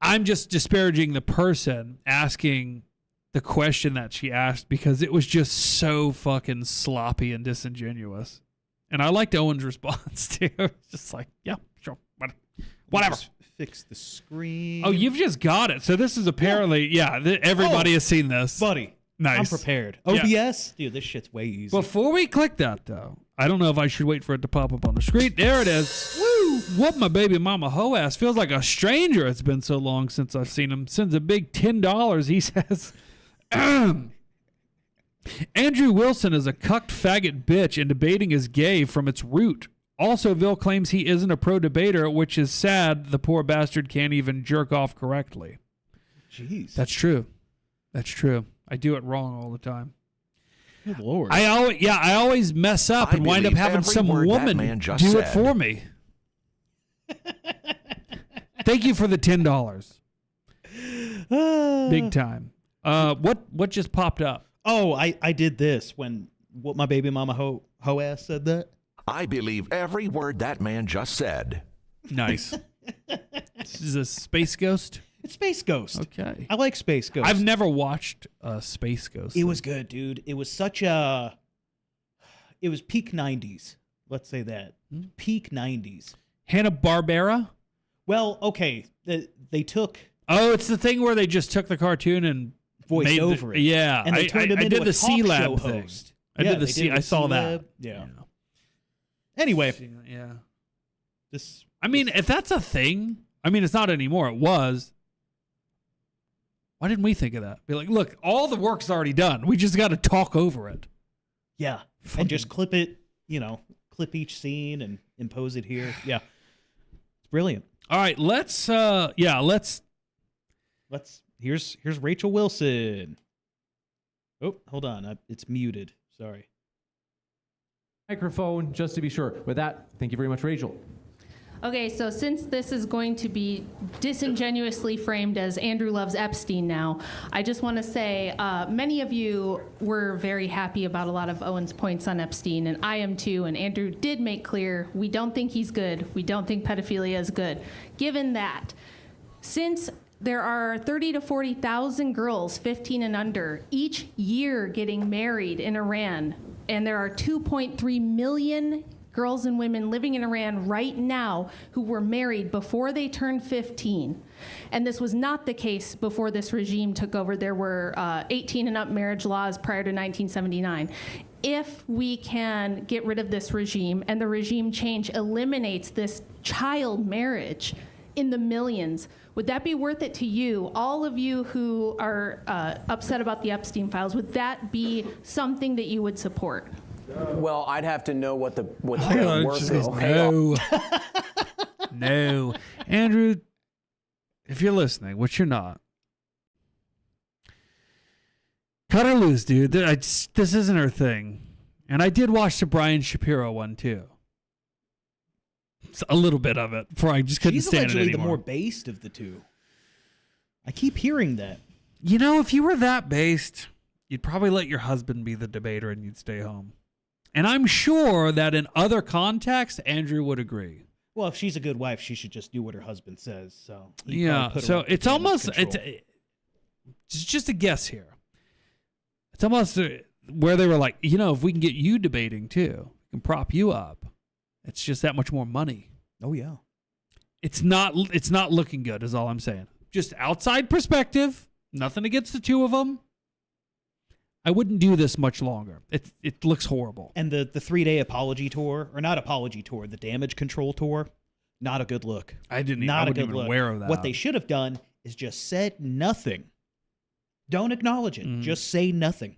[SPEAKER 2] I'm just disparaging the person asking the question that she asked because it was just so fucking sloppy and disingenuous. And I liked Owen's response too. It's just like, yeah, sure, whatever.
[SPEAKER 1] Just fix the screen.
[SPEAKER 2] Oh, you've just got it. So this is apparently, everybody has seen this.
[SPEAKER 1] Buddy.
[SPEAKER 2] Nice.
[SPEAKER 1] I'm prepared.
[SPEAKER 2] Yeah.
[SPEAKER 1] OBS? Dude, this shit's way easy.
[SPEAKER 2] Before we click that, though, I don't know if I should wait for it to pop up on the screen. There it is. Woo! What my baby mama hoe ass feels like a stranger. It's been so long since I've seen him. Sends a big $10. He says, Andrew Wilson is a cucked faggot bitch and debating is gay from its root. Also, Vil claims he isn't a pro debater, which is sad. The poor bastard can't even jerk off correctly.
[SPEAKER 1] Jeez.
[SPEAKER 2] That's true. That's true. I do it wrong all the time.
[SPEAKER 1] Good Lord.
[SPEAKER 2] I always mess up and wind up having some woman do it for me. Thank you for the $10. Big time. What just popped up?
[SPEAKER 1] Oh, I did this when what my baby mama hoe ass said that.
[SPEAKER 7] I believe every word that man just said.
[SPEAKER 2] Nice. This is a Space Ghost?
[SPEAKER 1] It's Space Ghost.
[SPEAKER 2] Okay.
[SPEAKER 1] I like Space Ghost.
[SPEAKER 2] I've never watched Space Ghost.
[SPEAKER 1] It was good, dude. It was such a... It was peak 90s. Let's say that. Peak 90s.
[SPEAKER 2] Hanna-Barbera?
[SPEAKER 1] Well, okay. They took...
[SPEAKER 2] Oh, it's the thing where they just took the cartoon and
[SPEAKER 1] voiced over it.
[SPEAKER 2] Yeah.
[SPEAKER 1] And they turned him into
[SPEAKER 2] did
[SPEAKER 1] a
[SPEAKER 2] the
[SPEAKER 1] talk
[SPEAKER 2] C-Lab
[SPEAKER 1] show
[SPEAKER 2] thing.
[SPEAKER 1] host.
[SPEAKER 2] I did the C. I saw
[SPEAKER 1] C-Lab.
[SPEAKER 2] that.
[SPEAKER 1] Yeah. Anyway.
[SPEAKER 2] Yeah.
[SPEAKER 1] This.
[SPEAKER 2] I mean, if that's a thing, I mean, it's not anymore. It was. Why didn't we think of that? Be like, look, all the work's already done. We just got to talk over it.
[SPEAKER 1] Yeah. And just clip it, clip each scene and impose it here. Yeah. It's brilliant.
[SPEAKER 2] All right, let's
[SPEAKER 1] here's Rachel Wilson. Oh, hold on. It's muted. Sorry.
[SPEAKER 8] Microphone, just to be sure. With that, thank you very much, Rachel.
[SPEAKER 9] Okay, so since this is going to be disingenuously framed as Andrew loves Epstein now, I just want to say many of you were very happy about a lot of Owen's points on Epstein, and I am too, and Andrew did make clear we don't think he's good. We don't think pedophilia is good. Given that, since there are 30 to 40,000 girls 15 and under each year getting married in Iran, and there are 2.3 million girls and women living in Iran right now who were married before they turned 15. And this was not the case before this regime took over. There were 18 and up marriage laws prior to 1979. If we can get rid of this regime and the regime change eliminates this child marriage in the millions, would that be worth it to you, all of you who are upset about the Epstein files? Would that be something that you would support?
[SPEAKER 10] Well, I'd have to know what the work is.
[SPEAKER 2] No. No. Andrew, if you're listening, which you're not, cut her loose, dude. This isn't her thing. And I did watch the Brian Shapiro one, too. It's a little bit of it before I just couldn't stand it anymore.
[SPEAKER 1] She's allegedly the more based of the two. I keep hearing that.
[SPEAKER 2] If you were that based, you'd probably let your husband be the debater and you'd stay home. And I'm sure that in other contexts, Andrew would agree.
[SPEAKER 1] Well, if she's a good wife, she should just do what her husband says. So
[SPEAKER 2] so it's almost it's just a guess here. It's almost where they were like, if we can get you debating too, we can prop you up, It's just that much more money.
[SPEAKER 1] Oh yeah.
[SPEAKER 2] It's not looking good is all I'm saying. Just outside perspective, nothing against the two of them. I wouldn't do this much longer. It looks horrible.
[SPEAKER 1] And the 3-day apology tour, or not apology tour, the damage control tour, not a good look.
[SPEAKER 2] I wasn't even
[SPEAKER 1] look.
[SPEAKER 2] aware of that.
[SPEAKER 1] What they should have done is just said nothing. Don't acknowledge it. Just say nothing.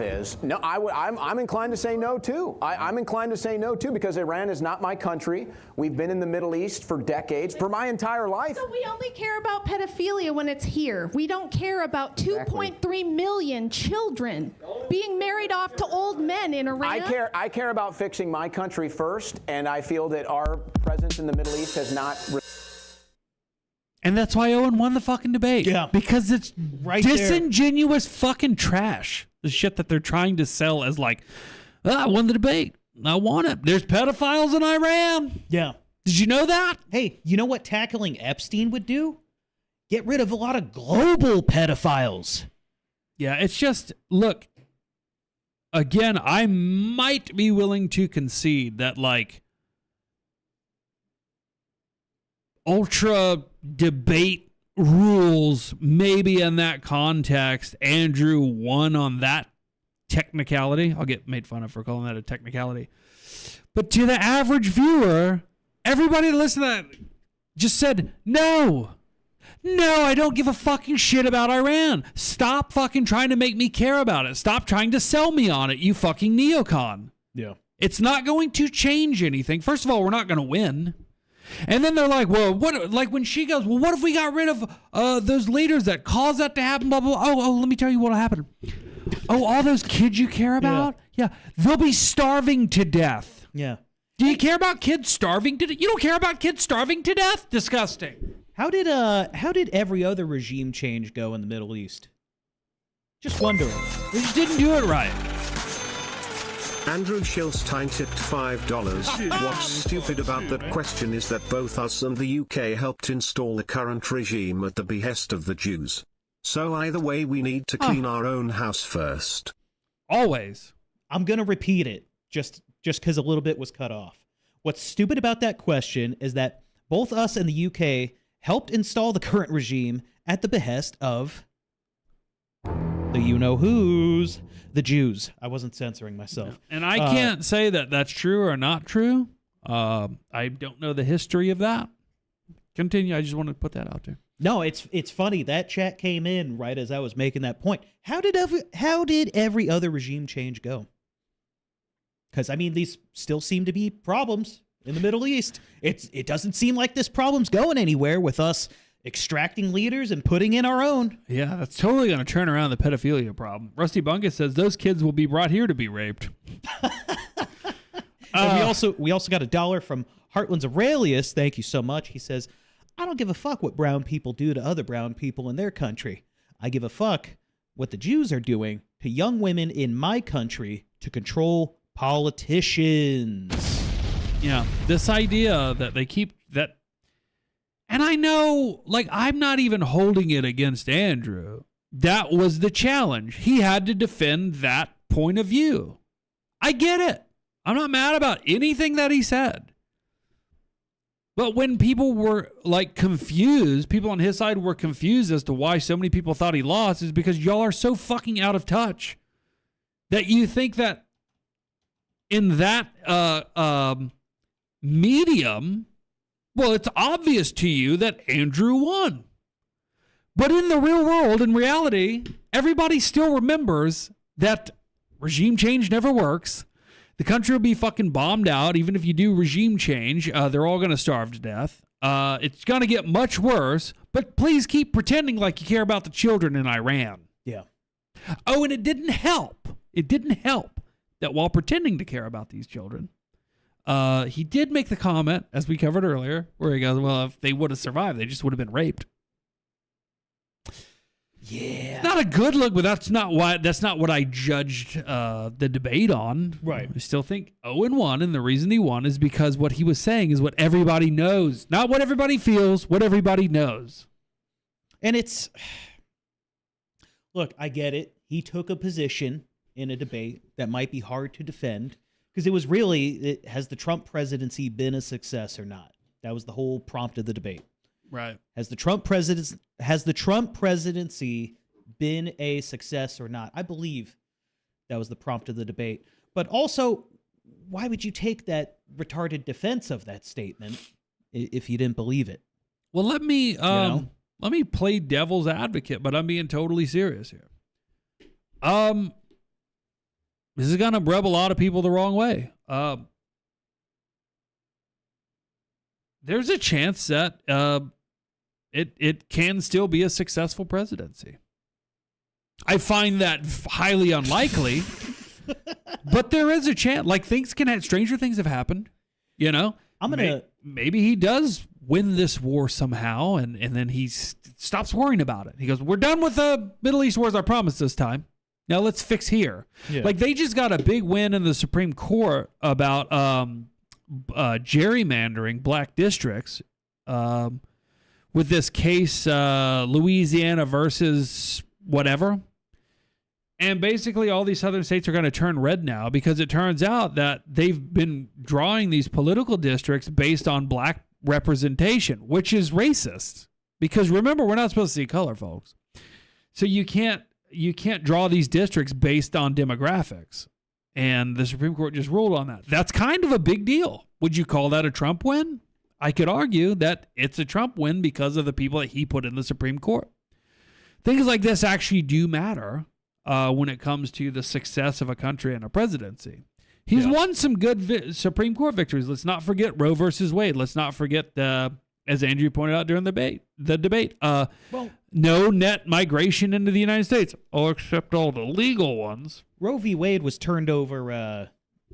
[SPEAKER 10] Is no, I'm inclined to say no too. I'm inclined to say no too because Iran is not my country. We've been in the Middle East for decades, for my entire life.
[SPEAKER 9] So we only care about pedophilia when it's here. We don't care about 2.3 million children being married off to old men in Iran.
[SPEAKER 10] I care about fixing my country first, and I feel that our presence in the Middle East has not.
[SPEAKER 2] And that's why Owen won the fucking debate.
[SPEAKER 1] Yeah.
[SPEAKER 2] Because it's
[SPEAKER 1] right
[SPEAKER 2] disingenuous fucking trash. The shit that they're trying to sell as like, I won the debate. I won it. There's pedophiles in Iran.
[SPEAKER 1] Yeah.
[SPEAKER 2] Did you know that?
[SPEAKER 1] Hey, you know what tackling Epstein would do? Get rid of a lot of global pedophiles.
[SPEAKER 2] Yeah, it's just, look, again, I might be willing to concede that, like, ultra debate rules, maybe in that context, Andrew won on that technicality. I'll get made fun of for calling that a technicality. But to the average viewer, everybody that listened to that just said, no, I don't give a fucking shit about Iran. Stop fucking trying to make me care about it. Stop trying to sell me on it, you fucking neocon.
[SPEAKER 1] Yeah.
[SPEAKER 2] It's not going to change anything. First of all, we're not going to win. And then they're like, well, what? Like when she goes, well, what if we got rid of those leaders that caused that to happen? Blah, blah, blah. Oh, let me tell you what'll happen. Oh, all those kids you care about? Yeah. They'll be starving to death.
[SPEAKER 1] Yeah.
[SPEAKER 2] Do you care about kids starving to death? You don't care about kids starving to death? Disgusting.
[SPEAKER 1] How did every other regime change go in the Middle East? Just wondering.
[SPEAKER 2] They just didn't do it right.
[SPEAKER 6] Andrew Schilstein tipped $5. What's stupid about that question is that both us and the UK helped install the current regime at the behest of the Jews. So either way, we need to clean our own house first.
[SPEAKER 2] Always.
[SPEAKER 1] I'm going to repeat it just because a little bit was cut off. What's stupid about that question is that both us and the UK helped install the current regime at the behest of the you-know-who's, the Jews. I wasn't censoring myself.
[SPEAKER 2] And I can't say that that's true or not true. I don't know the history of that. Continue. I just wanted to put that out there.
[SPEAKER 1] No, it's funny. That chat came in right as I was making that point. How did every other regime change go? Because, I mean, these still seem to be problems in the Middle East. It doesn't seem like this problem's going anywhere with us extracting leaders and putting in our own.
[SPEAKER 2] Yeah, that's totally going to turn around the pedophilia problem. Rusty Bungus says those kids will be brought here to be raped.
[SPEAKER 1] And we also got $1 from Heartland's Aurelius. Thank you so much. He says, I don't give a fuck what brown people do to other brown people in their country. I give a fuck what the Jews are doing to young women in my country to control politicians.
[SPEAKER 2] Yeah, this idea that they keep that. And I know, like, I'm not even holding it against Andrew. That was the challenge. He had to defend that point of view. I get it. I'm not mad about anything that he said. But when people were, like, confused, people on his side were confused as to why so many people thought he lost, is because y'all are so fucking out of touch that you think that in that medium, well, it's obvious to you that Andrew won. But in the real world, in reality, everybody still remembers that regime change never works. The country will be fucking bombed out. Even if you do regime change, they're all going to starve to death. It's going to get much worse, but please keep pretending like you care about the children in Iran.
[SPEAKER 1] Yeah.
[SPEAKER 2] Oh, and it didn't help. It didn't help that while pretending to care about these children, he did make the comment, as we covered earlier, where he goes, well, if they would have survived, they just would have been raped.
[SPEAKER 1] Yeah.
[SPEAKER 2] Not a good look, but that's not what I judged the debate on.
[SPEAKER 1] Right.
[SPEAKER 2] I still think Owen won, and the reason he won is because what he was saying is what everybody knows. Not what everybody feels, what everybody knows.
[SPEAKER 1] And it's... Look, I get it. He took a position in a debate that might be hard to defend Because it was really, has the Trump presidency been a success or not? That was the whole prompt of the debate.
[SPEAKER 2] Right.
[SPEAKER 1] Has the Trump presidency been a success or not? I believe that was the prompt of the debate. But also, why would you take that retarded defense of that statement if you didn't believe it?
[SPEAKER 2] Well, let me play devil's advocate, but I'm being totally serious here. This is gonna rub a lot of people the wrong way. There's a chance that it can still be a successful presidency. I find that highly unlikely, but there is a chance. Like stranger things have happened. You know, maybe he does win this war somehow, and then he stops worrying about it. He goes, "We're done with the Middle East wars. I promise this time. Now let's fix here." Yeah. Like they just got a big win in the Supreme Court about gerrymandering black districts with this case, Louisiana versus whatever. And basically all these southern states are going to turn red now because it turns out that they've been drawing these political districts based on black representation, which is racist. Because remember, we're not supposed to see color, folks. So you can't draw these districts based on demographics. And the Supreme Court just ruled on that. That's kind of a big deal. Would you call that a Trump win? I could argue that it's a Trump win because of the people that he put in the Supreme Court. Things like this actually do matter when it comes to the success of a country and a presidency. He's won some good Supreme Court victories. Let's not forget Roe versus Wade. Let's not forget, as Andrew pointed out during the debate, no net migration into the United States, all except all the legal ones.
[SPEAKER 1] Roe v. Wade was turned over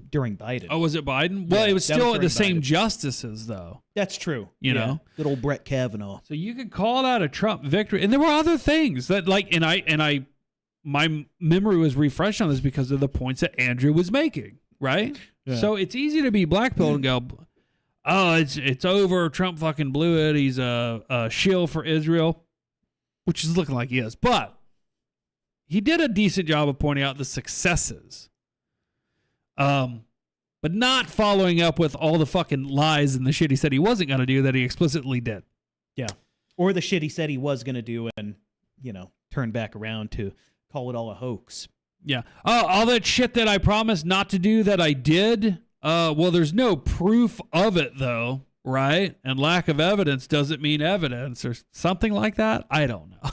[SPEAKER 1] during Biden.
[SPEAKER 2] Oh, was it Biden? Well, it was still the same justices, though.
[SPEAKER 1] That's true.
[SPEAKER 2] You know,
[SPEAKER 1] good old Brett Kavanaugh.
[SPEAKER 2] So you could call that a Trump victory, and there were other things that, my memory was refreshed on this because of the points that Andrew was making. Right? Yeah. So it's easy to be blackpilled and go, "Oh, it's over. Trump fucking blew it. He's a shill for Israel," which is looking like he is. But he did a decent job of pointing out the successes, but not following up with all the fucking lies and the shit he said he wasn't going to do that he explicitly did.
[SPEAKER 1] Yeah, or the shit he said he was going to do and turned back around to call it all a hoax.
[SPEAKER 2] Yeah. Oh, all that shit that I promised not to do that I did. Well, there's no proof of it, though, right? And lack of evidence doesn't mean evidence or something like that. I don't know.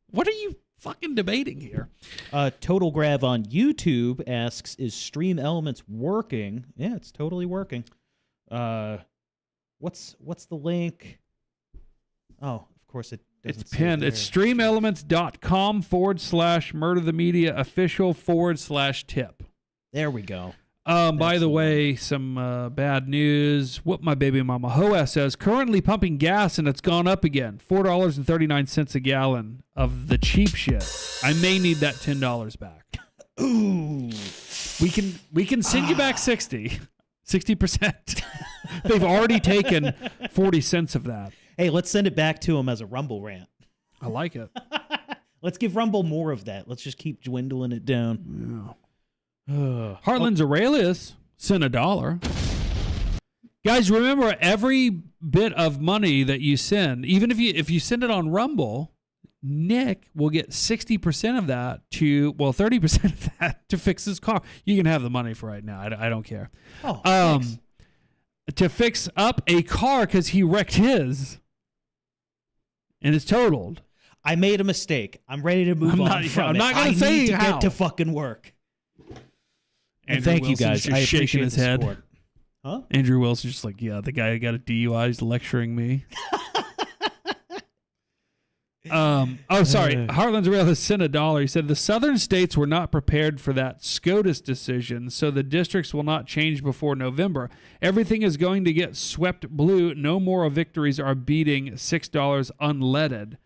[SPEAKER 2] What are you fucking debating here?
[SPEAKER 1] Total Grav on YouTube asks, "Is Stream Elements working?" Yeah, it's totally working. What's the link? Oh, of course it's
[SPEAKER 2] pinned. It's streamelements.com/MurderTheMedia official/tip.
[SPEAKER 1] There we go.
[SPEAKER 2] By the way, some bad news. What my baby mama Hoa says, currently pumping gas and it's gone up again. $4.39 a gallon of the cheap shit. I may need that $10 back.
[SPEAKER 1] Ooh.
[SPEAKER 2] We can send you back 60%. They've already taken 40 cents of that.
[SPEAKER 1] Hey, let's send it back to him as a Rumble rant.
[SPEAKER 2] I like it.
[SPEAKER 1] Let's give Rumble more of that. Let's just keep dwindling it down.
[SPEAKER 2] Yeah. Heartland's Aurelius sent $1. Guys, remember, every bit of money that you send, even if you send it on Rumble, Nick will get 60% of that 30% of that to fix his car. You can have the money for right now. I don't care.
[SPEAKER 1] Oh, thanks.
[SPEAKER 2] To fix up a car because he wrecked his and it's totaled.
[SPEAKER 1] I made a mistake. I'm ready to move on from
[SPEAKER 2] I'm
[SPEAKER 1] it.
[SPEAKER 2] not going to say
[SPEAKER 1] to
[SPEAKER 2] how.
[SPEAKER 1] Get to fucking work. And
[SPEAKER 2] Andrew
[SPEAKER 1] thank
[SPEAKER 2] Wilson's
[SPEAKER 1] you guys.
[SPEAKER 2] Just
[SPEAKER 1] I appreciate
[SPEAKER 2] shaking his
[SPEAKER 1] the
[SPEAKER 2] head.
[SPEAKER 1] support. Huh?
[SPEAKER 2] Andrew Wilson's just like, yeah, the guy who got a DUI is lecturing me. Sorry. Heartland's Rail has sent $1. He said the southern states were not prepared for that SCOTUS decision, so the districts will not change before November. Everything is going to get swept blue. No more victories are beating $6 unleaded.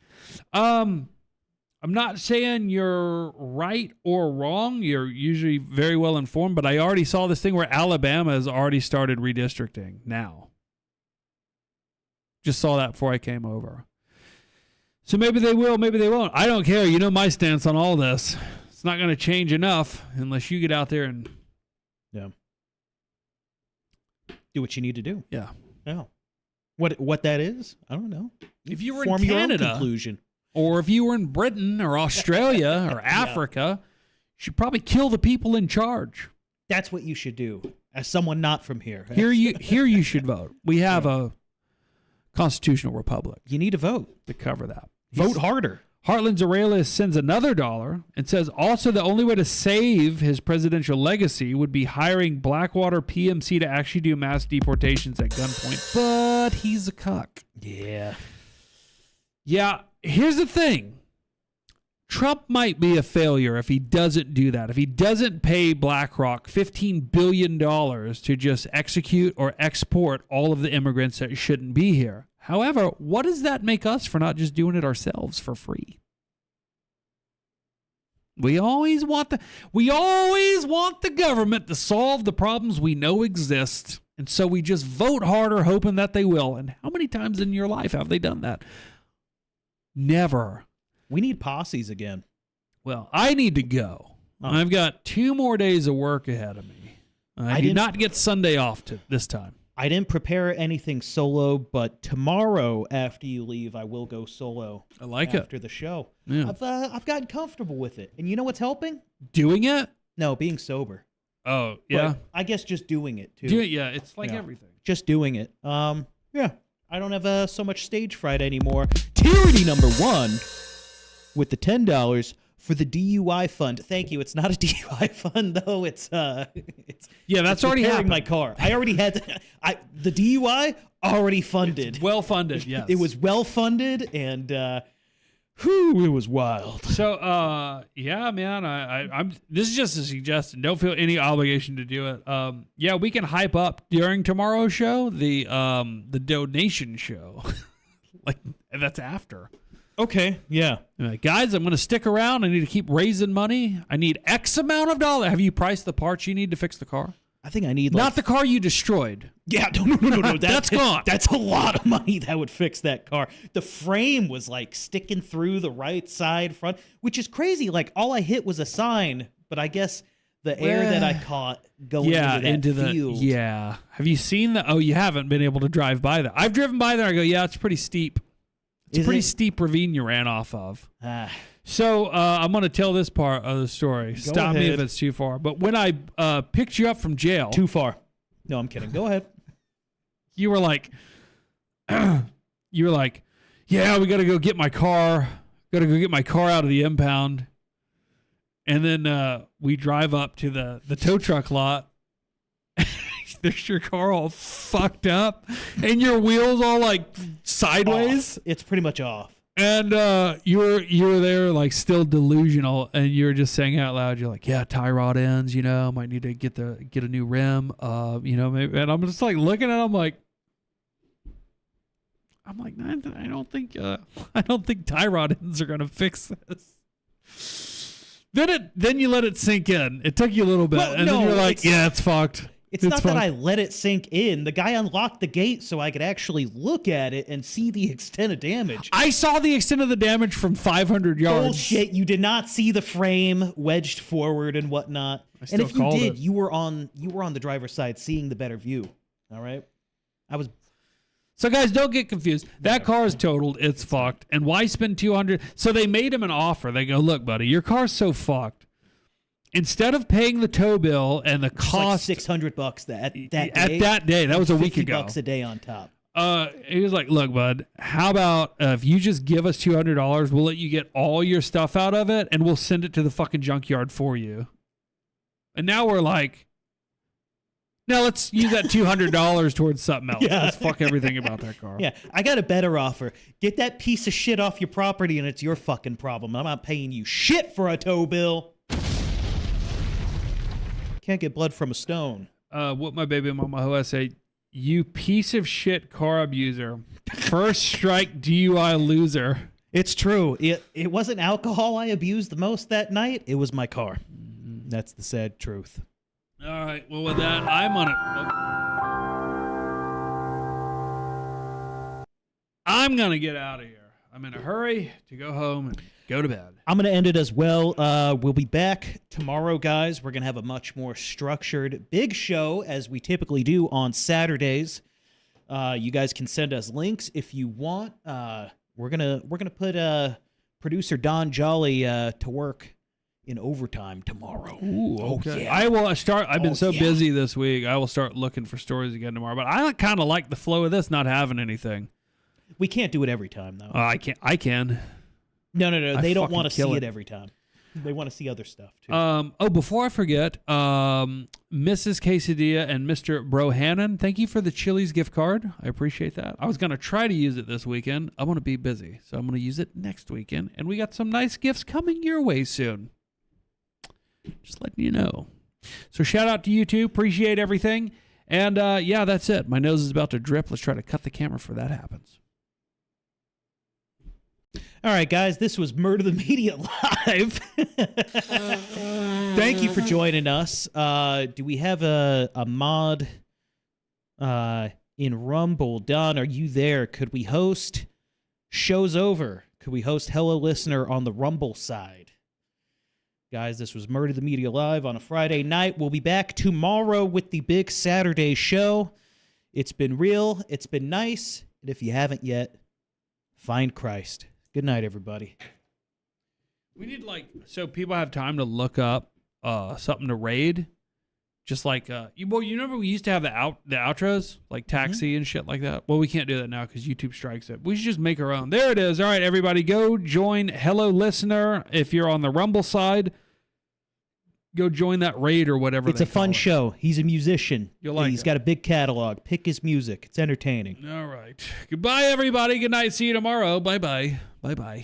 [SPEAKER 2] I'm not saying you're right or wrong. You're usually very well informed, but I already saw this thing where Alabama has already started redistricting now. Just saw that before I came over. So maybe they will, maybe they won't. I don't care. You know my stance on all this. It's not going to change enough unless you get out there and
[SPEAKER 1] Do what you need to do.
[SPEAKER 2] Yeah.
[SPEAKER 1] Yeah. What that is, I don't know.
[SPEAKER 2] If you were
[SPEAKER 1] Form
[SPEAKER 2] in
[SPEAKER 1] your own
[SPEAKER 2] Canada,
[SPEAKER 1] conclusion.
[SPEAKER 2] or if you were in Britain or Australia or Africa, you should probably kill the people in charge.
[SPEAKER 1] That's what you should do as someone not from here.
[SPEAKER 2] Here you should vote. We have a constitutional republic.
[SPEAKER 1] You need to vote
[SPEAKER 2] to cover that.
[SPEAKER 1] Vote harder.
[SPEAKER 2] Heartland Aurelius sends another $1 and says also the only way to save his presidential legacy would be hiring Blackwater PMC to actually do mass deportations at gunpoint. But he's a cuck.
[SPEAKER 1] Yeah.
[SPEAKER 2] Yeah, here's the thing. Trump might be a failure if he doesn't do that. If he doesn't pay BlackRock $15 billion to just execute or export all of the immigrants that shouldn't be here. However, what does that make us for not just doing it ourselves for free? We always want the government to solve the problems we know exist. And so we just vote harder hoping that they will. And how many times in your life have they done that? Never.
[SPEAKER 1] We need posses again.
[SPEAKER 2] Well, I need to go. I've got 2 more days of work ahead of me. I did not get Sunday off this time.
[SPEAKER 1] I didn't prepare anything solo, but tomorrow after you leave, I will go solo.
[SPEAKER 2] I like it.
[SPEAKER 1] After the show.
[SPEAKER 2] Yeah.
[SPEAKER 1] I've gotten comfortable with it. And you know what's helping?
[SPEAKER 2] Doing it?
[SPEAKER 1] No, being sober.
[SPEAKER 2] Oh, yeah.
[SPEAKER 1] But I guess just doing it, too.
[SPEAKER 2] Yeah, it's like everything.
[SPEAKER 1] Just doing it. Yeah. I don't have so much stage fright anymore. Tyranny number 1 with the $10 for the DUI fund. Thank you. It's not a DUI fund though. It's
[SPEAKER 2] that's already happened.
[SPEAKER 1] My car. I already had the DUI already funded.
[SPEAKER 2] It's well funded. Yes.
[SPEAKER 1] It was well funded and it was wild.
[SPEAKER 2] So yeah, man, I'm this is just a suggestion. Don't feel any obligation to do it. Yeah, we can hype up during tomorrow's show the donation show. Like that's after.
[SPEAKER 1] Okay, yeah.
[SPEAKER 2] Guys, I'm going to stick around. I need to keep raising money. I need X amount of dollars. Have you priced the parts you need to fix the car?
[SPEAKER 1] I think I need
[SPEAKER 2] not the car you destroyed.
[SPEAKER 1] Yeah, no.
[SPEAKER 2] That's gone.
[SPEAKER 1] That's a lot of money that would fix that car. The frame was like sticking through the right side front, which is crazy. Like all I hit was a sign, but I guess the air that I caught going into that field.
[SPEAKER 2] Yeah. Have you seen the? Oh, you haven't been able to drive by there. I've driven by there. I go, yeah, it's pretty steep. It's a pretty steep ravine you ran off of. So I'm going to tell this part of the story. Stop me if it's too far. But when I picked you up from jail.
[SPEAKER 1] Too far. No, I'm kidding. Go ahead.
[SPEAKER 2] You were like, yeah, we got to go get my car. Got to go get my car out of the impound. And then we drive up to the tow truck lot. There's your car all fucked up and your wheels all like sideways.
[SPEAKER 1] Off. It's pretty much off.
[SPEAKER 2] And you were there like still delusional and you were just saying out loud, you're like, yeah, tie rod ends, might need to get a new rim, maybe. And I'm just like looking at him like, I don't think tie rod ends are gonna fix this. Then you let it sink in. It took you a little bit, and then you're like, yeah, it's fucked.
[SPEAKER 1] It's not that I let it sink in. The guy unlocked the gate so I could actually look at it and see the extent of damage.
[SPEAKER 2] I saw the extent of the damage from 500 yards.
[SPEAKER 1] Bullshit. You did not see the frame wedged forward and whatnot. And if you did, you were on the driver's side seeing the better view. All right?
[SPEAKER 2] So guys, don't get confused. That car is totaled. It's fucked. And why spend $200? So they made him an offer. They go, look, buddy, your car's so fucked. Instead of paying the tow bill and the cost,
[SPEAKER 1] like $600 that
[SPEAKER 2] day, that was a week ago.
[SPEAKER 1] $50 a day on top.
[SPEAKER 2] He was like, "Look, bud, how about if you just give us $200, we'll let you get all your stuff out of it, and we'll send it to the fucking junkyard for you." And now we're like, "No, let's use that $200 towards something else.
[SPEAKER 1] Yeah.
[SPEAKER 2] Let's fuck everything about that car."
[SPEAKER 1] Yeah, I got a better offer. Get that piece of shit off your property, and it's your fucking problem. I'm not paying you shit for a tow bill. Can't get blood from a stone.
[SPEAKER 2] What my baby mama who I say, you piece of shit car abuser, first strike DUI loser.
[SPEAKER 1] It's true. It wasn't alcohol I abused the most that night. It was my car. That's the sad truth.
[SPEAKER 2] All right. Well, with that, I'm gonna get out of here. I'm in a hurry to go home and go to bed.
[SPEAKER 1] I'm going to end it as well. We'll be back tomorrow, guys. We're going to have a much more structured, big show as we typically do on Saturdays. You guys can send us links if you want. We're gonna put producer Don Jolly to work in overtime tomorrow.
[SPEAKER 2] Ooh, okay.
[SPEAKER 1] Oh, yeah.
[SPEAKER 2] I will start. I've been so busy this week. I will start looking for stories again tomorrow. But I kind of like the flow of this, not having anything.
[SPEAKER 1] We can't do it every time, though.
[SPEAKER 2] I can't. I can.
[SPEAKER 1] No. They don't
[SPEAKER 2] fucking
[SPEAKER 1] want to
[SPEAKER 2] kill
[SPEAKER 1] see
[SPEAKER 2] it.
[SPEAKER 1] it every time. They want to see other stuff, too.
[SPEAKER 2] Before I forget, Mrs. Quesadilla and Mr. Brohannon, thank you for the Chili's gift card. I appreciate that. I was going to try to use it this weekend. I'm going to be busy, so I'm going to use it next weekend. And we got some nice gifts coming your way soon. Just letting you know. So shout out to you two. Appreciate everything. And yeah, that's it. My nose is about to drip. Let's try to cut the camera before that happens.
[SPEAKER 1] All right, guys, this was Murder the Media Live. Thank you for joining us. Do we have a mod in Rumble? Don, are you there? Could we host Show's Over? Could we host Hello Listener on the Rumble side? Guys, this was Murder the Media Live on a Friday night. We'll be back tomorrow with the big Saturday show. It's been real. It's been nice. And if you haven't yet, find Christ. Good night, everybody.
[SPEAKER 2] We need so people have time to look up something to raid. Just like you remember we used to have the outros like Taxi and shit like that. Well, we can't do that now because YouTube strikes it. We should just make our own. There it is. All right, everybody, go join Hello Listener if you're on the Rumble side. Go join that raid or whatever.
[SPEAKER 1] It's a fun show. He's a musician. He's got a big catalog. Pick his music. It's entertaining.
[SPEAKER 2] All right. Goodbye, everybody. Good night. See you tomorrow. Bye bye. Bye bye.